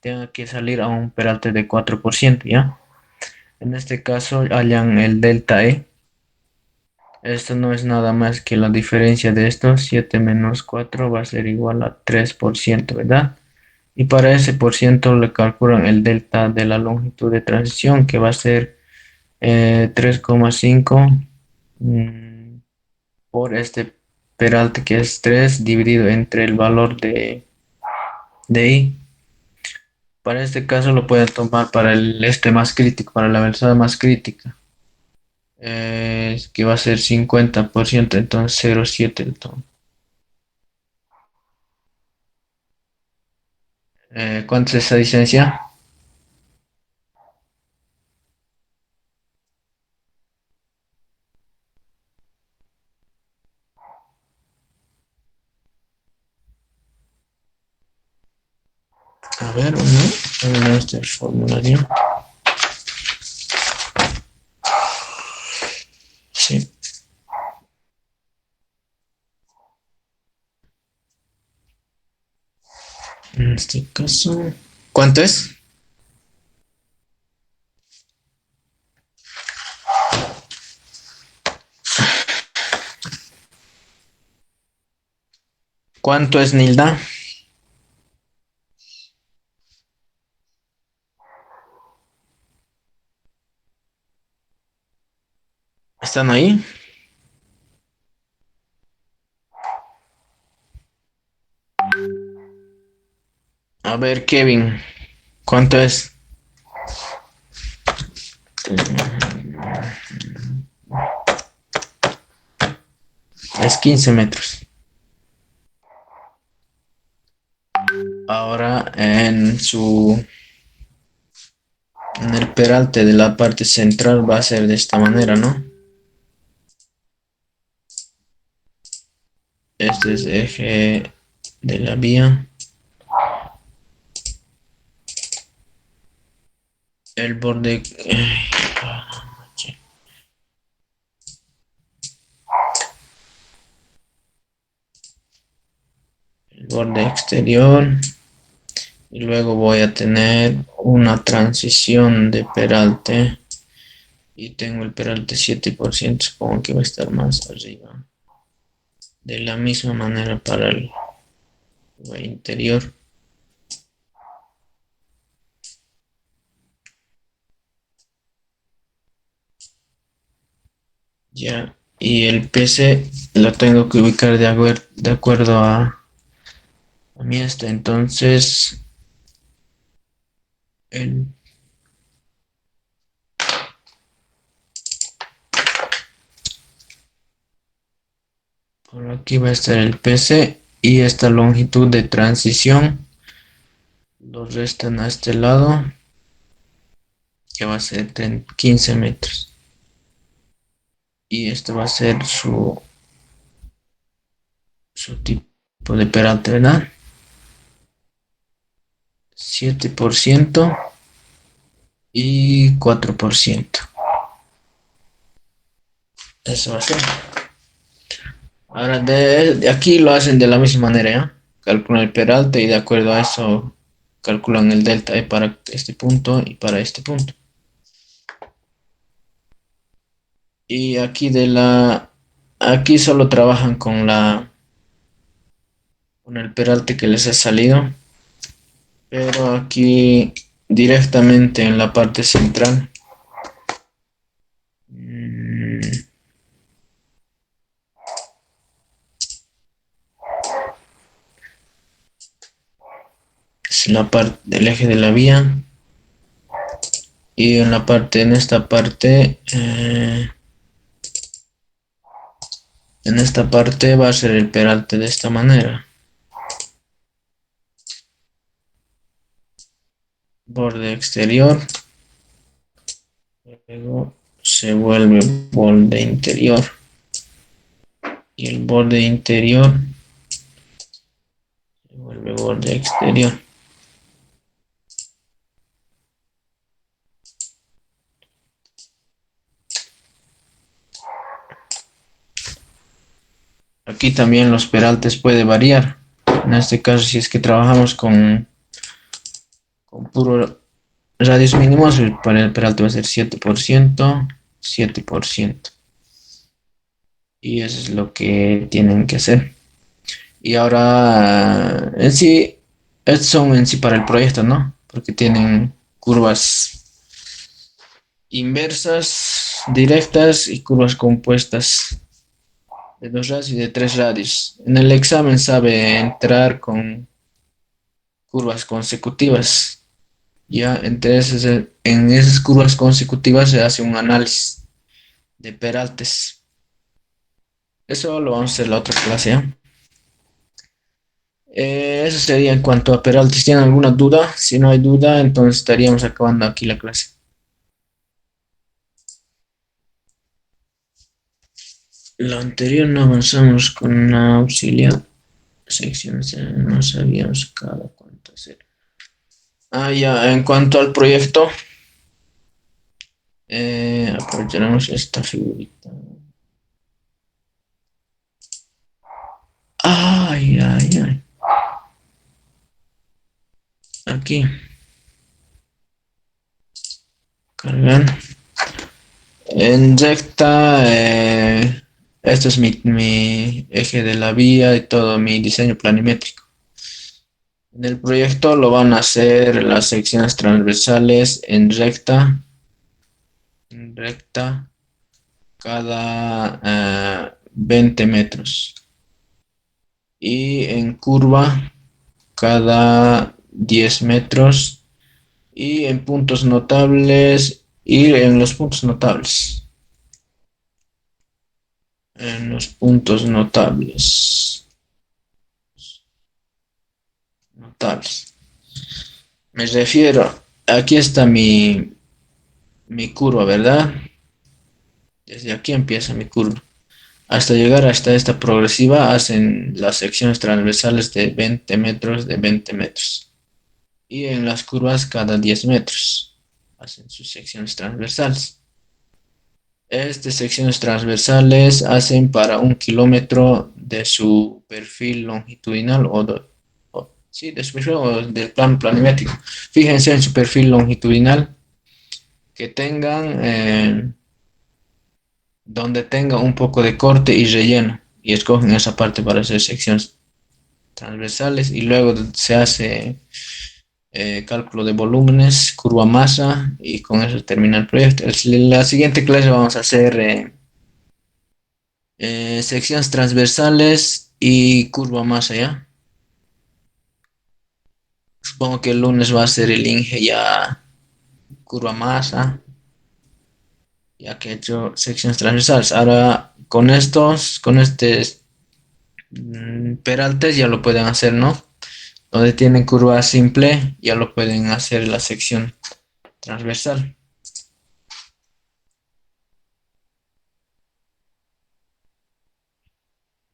tenga que salir a un peralte de 4%, ¿ya? En este caso, hallan el delta E. Esto no es nada más que la diferencia de estos, 7 menos 4 va a ser igual a 3%, ¿verdad? Y para ese por ciento le calculan el delta de la longitud de transición, que va a ser 3,5 por este peralte que es 3 dividido entre el valor de I. Para este caso lo pueden tomar para el este más crítico, para la velocidad más crítica, que va a ser 50%, entonces 0,7 el tomo. ¿Cuánto es esa distancia? A ver, este formulario. Sí, en este caso. ¿Cuánto es? ¿Cuánto es Nilda? ¿Están ahí? A ver, Kevin, ¿cuánto es? Es 15 metros. Ahora en el peralte de la parte central va a ser de esta manera, ¿no? Este es eje de la vía. El borde, el borde exterior. Y luego voy a tener una transición de peralte. Y tengo el peralte 7%, supongo que va a estar más arriba. De la misma manera para el interior. Ya. Y el PC lo tengo que ubicar de acuerdo a mi esta. Entonces, el, por aquí va a estar el PC y esta longitud de transición lo restan a este lado, que va a ser 15 metros. Y este va a ser su tipo de peralte, ¿verdad? 7% y 4%. Eso va a ser. Ahora, de aquí lo hacen de la misma manera, ¿ya? Calculan el peralte y de acuerdo a eso calculan el delta E para este punto y para este punto. Y aquí solo trabajan con el peralte que les ha salido, pero aquí directamente en la parte central. mm, es la parte del eje de la vía y en esta parte, en esta parte va a ser el peralte de esta manera. Borde exterior, luego se vuelve borde interior y el borde interior se vuelve borde exterior. Aquí también los peraltes puede variar. En este caso, si es que trabajamos con puro radios mínimos, para el peralte va a ser 7%, 7%. Y eso es lo que tienen que hacer. Y ahora, en sí, estos son en sí para el proyecto, ¿no? Porque tienen curvas inversas, directas y curvas compuestas de 2 radios y de 3 radios. En el examen sabe entrar con curvas consecutivas. Ya, entonces en esas curvas consecutivas se hace un análisis de peraltes. Eso lo vamos a hacer en la otra clase, ¿ya? Eso sería en cuanto a peraltes. ¿Tienen alguna duda? Si no hay duda, entonces estaríamos acabando aquí la clase. Lo anterior no avanzamos con una auxiliar. Secciones, no sabíamos cada cuánto hacer. Ah, ya, en cuanto al proyecto, aprovecharemos esta figurita. Ay, ay, ay. Aquí, cargar. En recta, este es mi eje de la vía y todo mi diseño planimétrico. En el proyecto lo van a hacer las secciones transversales en recta cada 20 metros y en curva cada 10 metros y en puntos notables y en los puntos notables. En los puntos notables. Notables. Me refiero, aquí está mi curva, ¿verdad? Desde aquí empieza mi curva. Hasta llegar hasta esta progresiva hacen las secciones transversales de 20 metros, de 20 metros. Y en las curvas cada 10 metros hacen sus secciones transversales. Estas secciones transversales hacen para 1 kilómetro de su perfil longitudinal sí, de su perfil o del plano planimétrico. Fíjense en su perfil longitudinal que tengan donde tenga un poco de corte y relleno y escogen esa parte para hacer secciones transversales y luego se hace cálculo de volúmenes, curva masa y con eso termina el proyecto. En la siguiente clase vamos a hacer Secciones transversales y curva más allá. Supongo que el lunes va a ser el Inge ya curva masa, ya que he hecho secciones transversales. Ahora con estos peraltes ya lo pueden hacer, ¿no? Donde tienen curva simple, ya lo pueden hacer la sección transversal.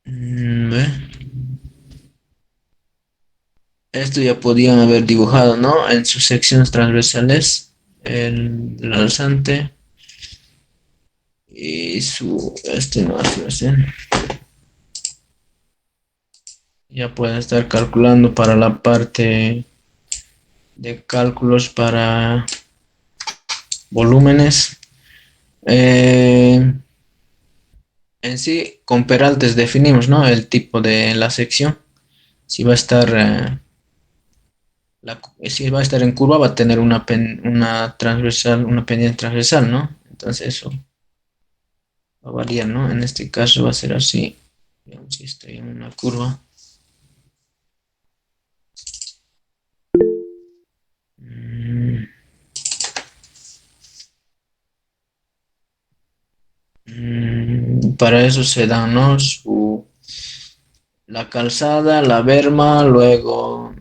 Ve. Esto ya podían haber dibujado, ¿no? En sus secciones transversales, el alzante y no hace. Ya pueden estar calculando para la parte de cálculos para volúmenes. Eh, en sí, con peraltes definimos, ¿no? El tipo de la sección. Si va a estar, si va a estar en curva, va a tener una transversal, una pendiente transversal, ¿no? Entonces eso va a variar, ¿no? En este caso va a ser así. Digamos, si estoy en una curva. Mm, para eso se dan, ¿no? La calzada, la berma, luego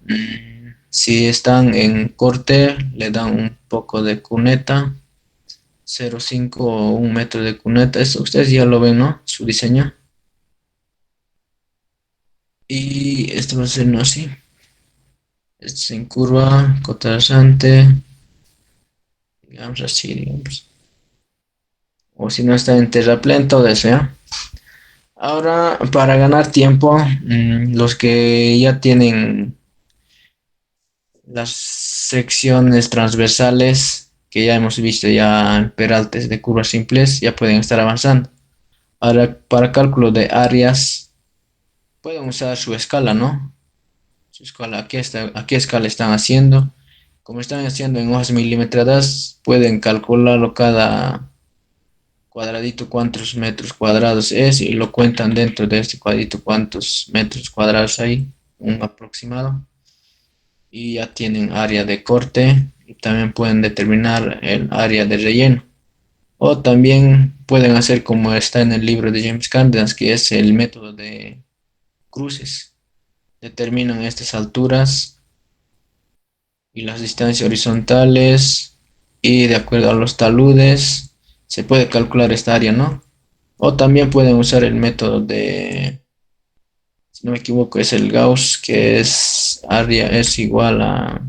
si están en corte le dan un poco de cuneta, 0,5 o 1 metro de cuneta, eso ustedes ya lo ven, ¿no? Su diseño. Y esto va a ser, ¿no? Así, esto es en curva, cota rasante, digamos así, digamos. O si no está en terraplén, todo eso, ¿ya? Ahora, para ganar tiempo, los que ya tienen las secciones transversales que ya hemos visto ya en peraltes de curvas simples ya pueden estar avanzando. Ahora, para cálculo de áreas, pueden usar su escala, ¿no? Su escala, ¿a qué escala están haciendo? Como están haciendo en hojas milimetradas, pueden calcularlo cada cuadradito cuántos metros cuadrados es y lo cuentan dentro de este cuadrito cuántos metros cuadrados hay, un aproximado. Y ya tienen área de corte y también pueden determinar el área de relleno. O también pueden hacer como está en el libro de James Candence, que es el método de cruces. Determinan estas alturas y las distancias horizontales y de acuerdo a los taludes se puede calcular esta área, ¿no? O también pueden usar el método de, si no me equivoco, es el Gauss, que es área es igual a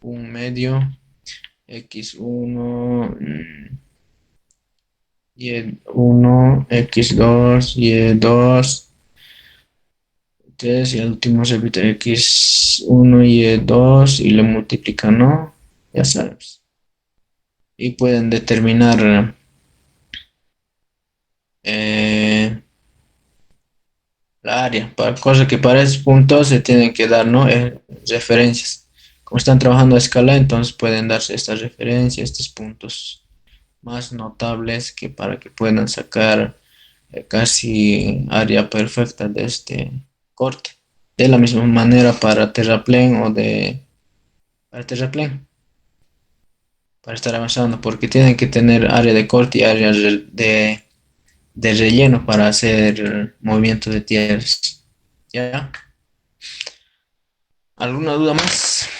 un medio x1, y1, x2, y2, 3 y el último se repite x1, y2 y lo multiplican, ¿no? Ya sabes. Y pueden determinar eh, la área, cosa que para esos puntos se tienen que dar, ¿no? Referencias. Como están trabajando a escala, entonces pueden darse estas referencias, estos puntos más notables que para que puedan sacar casi área perfecta de este corte. De la misma manera para terraplén para terraplén, para estar avanzando, porque tienen que tener área de corte y área de relleno para hacer movimiento de tierras. ¿Ya? ¿Alguna duda más?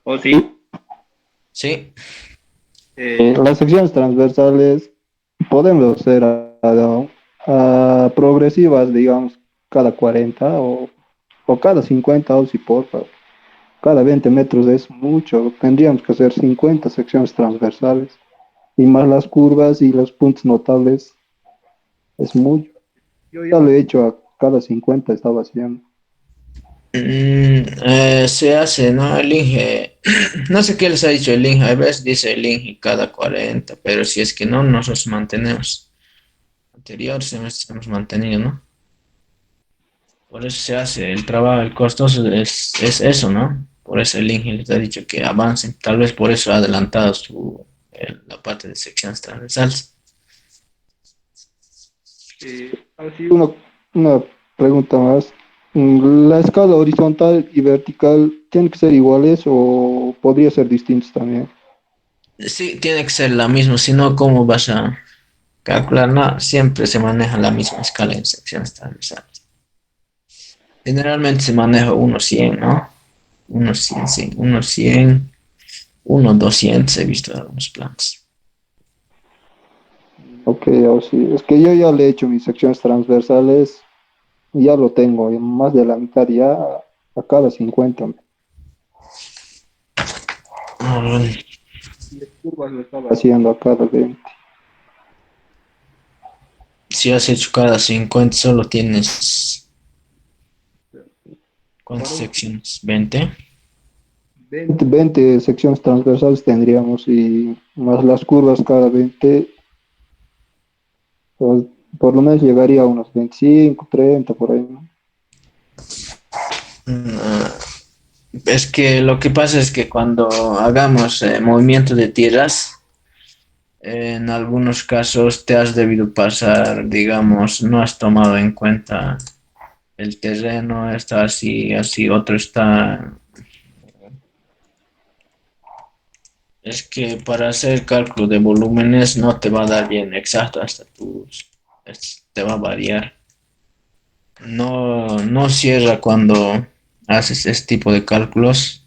¿O sí? Sí. Las secciones transversales podemos ser progresivas, digamos, cada 40 o cada 50 o si por favor. Cada 20 metros es mucho. Tendríamos que hacer 50 secciones transversales y más las curvas y los puntos notables es mucho. Yo ya lo he hecho a cada 50 estaba haciendo. Se hace, ¿no? El Inge, no sé qué les ha dicho el Inge, a veces dice el Inge cada 40, pero si es que no, nosotros mantenemos. Anterior semestre hemos mantenido, ¿no? Por eso se hace el trabajo, el costoso es eso, ¿no? Por eso el Inge les ha dicho que avancen, tal vez por eso ha adelantado su la parte de secciones transversales. Así una pregunta más. ¿La escala horizontal y vertical tienen que ser iguales o podría ser distintos también? Sí, tiene que ser la misma, si no, ¿cómo vas a calcular? No, siempre se maneja la misma escala en secciones transversales. Generalmente se maneja 1:100, ¿no? 1:100, sí, 1:100, 1:200 he visto en algunos planos. Ok, o sí. Es que yo ya le he hecho mis secciones transversales y ya lo tengo, en más de la mitad ya a cada 50. Mm, Y las curvas lo estaba haciendo a cada 20. Si has hecho cada 50, solo tienes, ¿cuántas Para un secciones? 20. 20 secciones transversales tendríamos y más las curvas cada 20, pues, por lo menos llegaría a unos 25, 30 por ahí, ¿no? Mm, Es que lo que pasa es que cuando hagamos movimiento de tierras, en algunos casos te has debido pasar, digamos, no has tomado en cuenta el terreno, está así, así, otro está. Es que para hacer cálculo de volúmenes no te va a dar bien exacto, hasta te va a variar. No cierra cuando haces este tipo de cálculos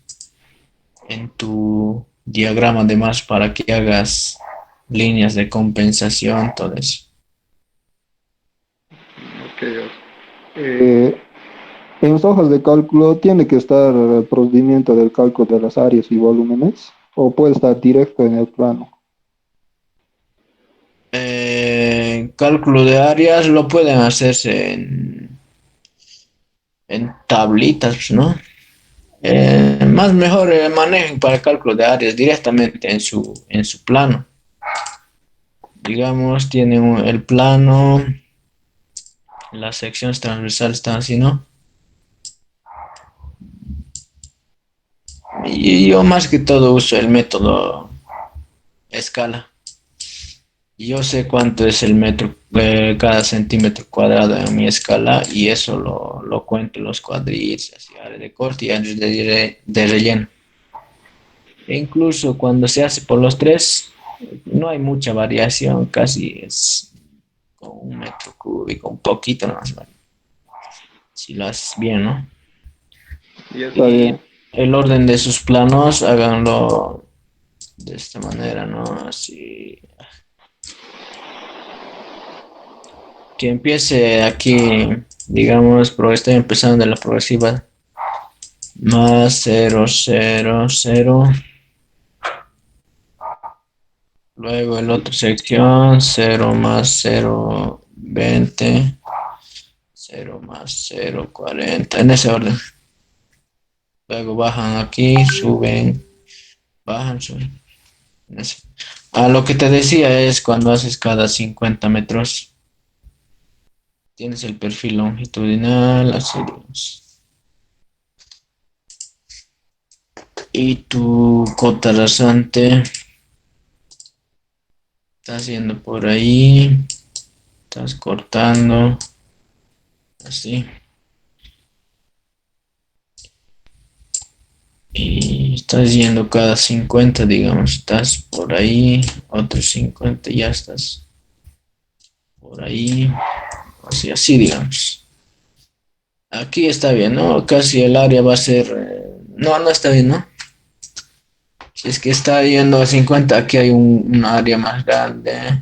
en tu diagrama de más para que hagas líneas de compensación, todo eso. Ok, ok. Eh, en las hojas de cálculo tiene que estar el procedimiento del cálculo de las áreas y volúmenes o puede estar directo en el plano. Cálculo de áreas lo pueden hacerse en tablitas, ¿no? Más mejor manejen para cálculo de áreas directamente en su plano. Digamos, tienen el plano, las secciones transversales están así, ¿no? Y yo más que todo uso el método escala. Yo sé cuánto es el metro, cada centímetro cuadrado en mi escala y eso lo cuento en los cuadritos, así, área de corte y área de relleno. E incluso cuando se hace por los tres, no hay mucha variación, casi es con 1 metro cúbico, un poquito más, ¿vale? Si lo haces bien, ¿no? Y está Y bien. el orden de sus planos, háganlo de esta manera, ¿no? Así. Que empiece aquí, digamos, estoy empezando de la progresiva, más 0,0,0. Luego el otro sección, 0 más 0,20, 0 más 0,40, en ese orden. Luego bajan aquí, suben, bajan, suben. en ese. Lo que te decía es cuando haces cada 50 metros, tienes el perfil longitudinal, así digamos. Y tu cota rasante está haciendo por ahí, estás cortando, así. Y estás yendo cada 50, digamos, estás por ahí, otros 50, ya estás por ahí, así, así, digamos. Aquí está bien, ¿no? Casi el área va a ser. No está bien, ¿no? Si es que está yendo a 50, aquí hay un área más grande.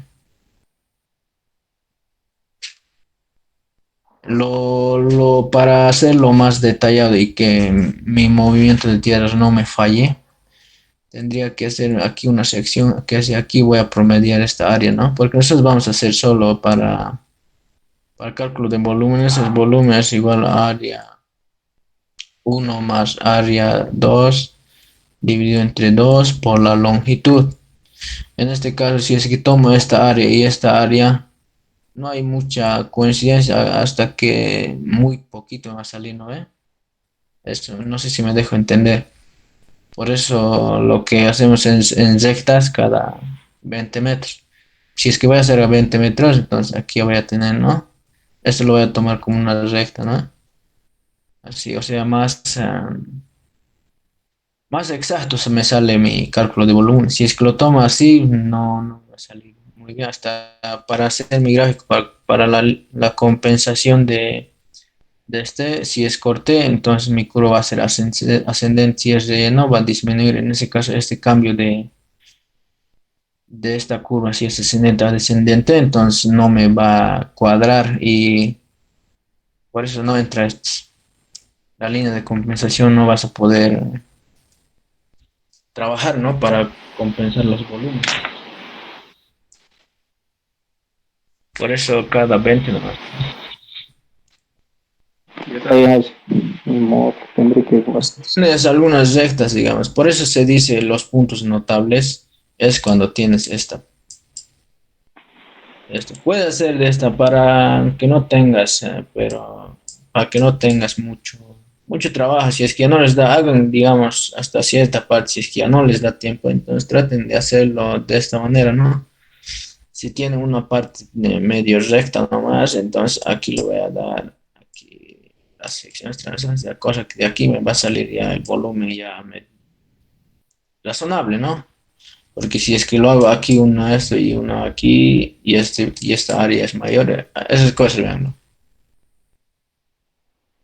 Para hacerlo más detallado y que mi movimiento de tierras no me falle, tendría que hacer aquí una sección que hacia aquí voy a promediar esta área, ¿no? Porque nosotros vamos a hacer solo para cálculo de volúmenes, el volumen es igual a área 1 más área 2 dividido entre 2 por la longitud. En este caso, si es que tomo esta área y esta área, no hay mucha coincidencia hasta que muy poquito va a salir, ¿no ve? Esto, no sé si me dejo entender. Por eso lo que hacemos en rectas, 20 metros. Si es que voy a hacer a 20 metros, entonces aquí voy a tener, ¿no? Esto lo voy a tomar como una recta, ¿no? Así, o sea, más exacto se me sale mi cálculo de volumen. Si es que lo tomo así, no va a salir muy bien. Hasta para hacer mi gráfico, para la compensación de este, si es corte, entonces mi curva va a ser ascendente. Si es relleno, va a disminuir. En ese caso, este cambio de esta curva, si es ascendente a descendente, entonces no me va a cuadrar y por eso no entra la línea de compensación, no vas a poder trabajar, ¿no? Para compensar los volúmenes. Por eso cada 20 nomás. Ahí hace. Ni modo, tendré que igual. Tienes algunas rectas, digamos. Por eso se dice los puntos notables es cuando tienes esto. Puede ser de esta para que no tengas, pero para que no tengas mucho trabajo. Si es que ya no les da, hagan, digamos, hasta cierta parte. Si es que ya no les da tiempo, entonces traten de hacerlo de esta manera, ¿no? Si tienen una parte de medio recta nomás, entonces aquí le voy a dar aquí las secciones transversales, la cosa que de aquí me va a salir ya el volumen razonable, ¿no? Porque si es que lo hago aquí una esto y una aquí y esta área es mayor, esas cosas, vean, ¿no?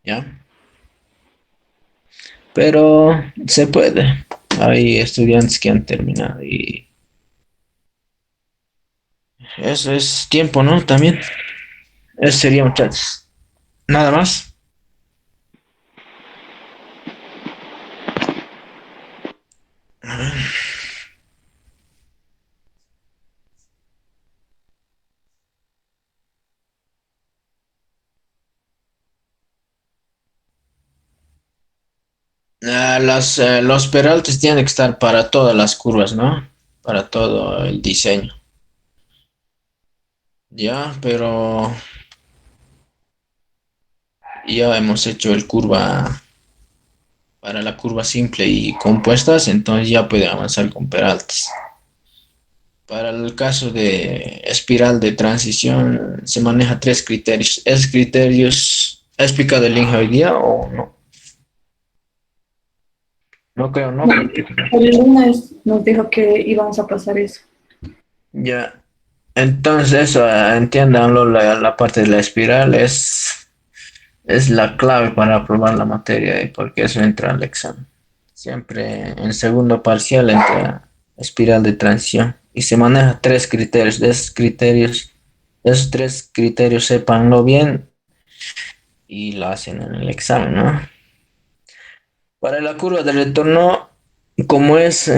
¿Ya? Pero se puede. Hay estudiantes que han terminado y eso es tiempo, ¿no? También. Eso sería, muchachos. Nada más. Los peraltes tienen que estar para todas las curvas, ¿no? Para todo el diseño. Ya, pero ya hemos hecho el curva para la curva simple y compuestas, entonces ya puede avanzar con peraltes. Para el caso de espiral de transición se maneja tres criterios. ¿Esos criterios ha explicado el Inge hoy día o no? No creo, no, No, porque el lunes nos dijo que íbamos a pasar eso. ya. Entonces eso, entiéndanlo, la parte de la espiral es la clave para aprobar la materia y porque eso entra al examen. Siempre en segundo parcial entra espiral de transición y se maneja tres criterios. Esos tres criterios sépanlo bien y lo hacen en el examen, ¿no? Para la curva de retorno, como es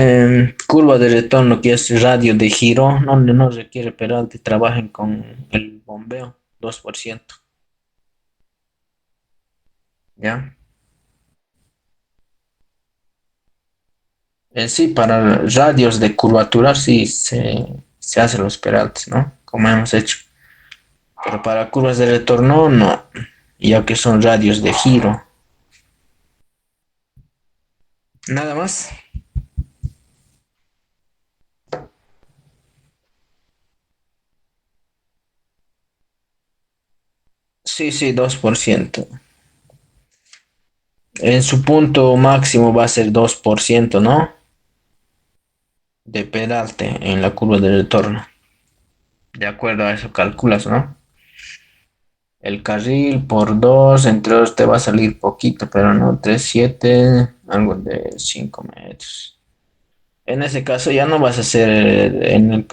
curva de retorno que es radio de giro, no requiere peralte, trabajen con el bombeo, 2%, ¿ya? En sí, para radios de curvatura sí se hacen los peraltes, ¿no? Como hemos hecho. Pero para curvas de retorno no, ya que son radios de giro. Nada más. Sí, sí, 2%. En su punto máximo va a ser 2%, ¿no? De peralte en la curva de retorno. De acuerdo a eso calculas, ¿no? El carril por 2 entre 2 te va a salir poquito, pero no, 3 7 algo de 5 metros. En ese caso ya no vas a hacer,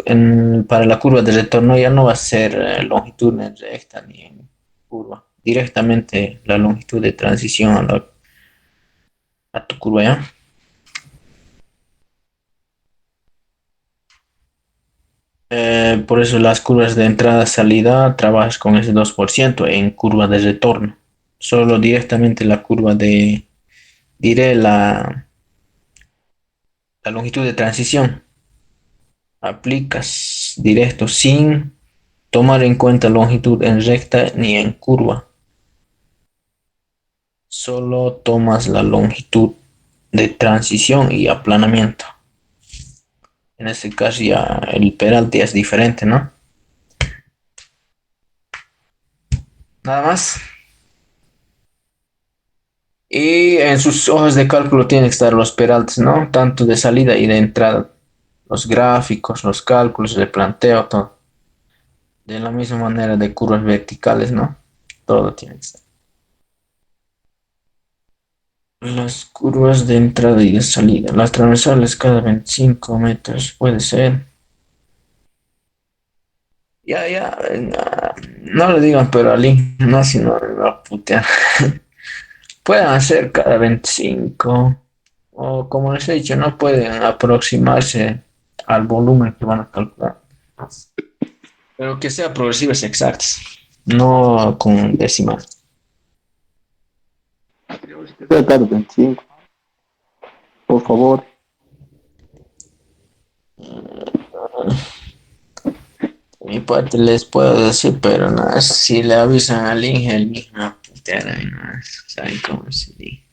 para la curva de retorno ya no va a ser longitud en recta ni en curva. Directamente la longitud de transición a tu curva, ¿ya? Por eso las curvas de entrada-salida trabajas con ese 2% en curva de retorno. Solo directamente la curva diré la longitud de transición. Aplicas directo sin tomar en cuenta longitud en recta ni en curva. Solo tomas la longitud de transición y aplanamiento. En este caso ya el peralte ya es diferente, ¿no? Nada más. Y en sus hojas de cálculo tienen que estar los peraltes, ¿no? Tanto de salida y de entrada. Los gráficos, los cálculos, el planteo, todo. De la misma manera de curvas verticales, ¿no? Todo tiene que estar. Las curvas de entrada y de salida. Las transversales cada 25 metros puede ser. Ya, ya, no le digan, pero al gimnasio no le va a putear. Pueden hacer cada 25 o como les he dicho, no pueden aproximarse al volumen que van a calcular. Pero que sea progresivas exactas, no con decimal. Que sea cada 25, por favor. De mi parte les puedo decir, pero no, si le avisan al Inge, el Inge va a putear ahí, no, saben cómo se dice.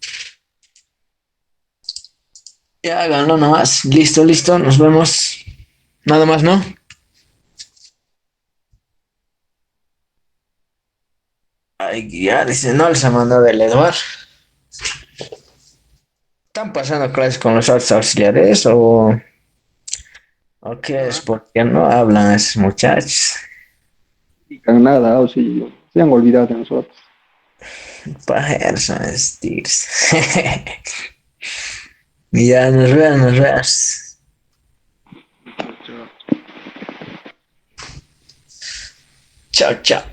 Ya háganlo nomás. Listo, listo, nos vemos. Nada más, ¿no? Ay, ya dice, no les ha mandado el Eduard. ¿Están pasando clases con los otros auxiliares o qué es? ¿Por qué no hablan esos muchachos? Digan nada, o si se han olvidado de nosotros. Pajeros son esos tigres. Ya, nos vemos, nos vemos. Chao, chao.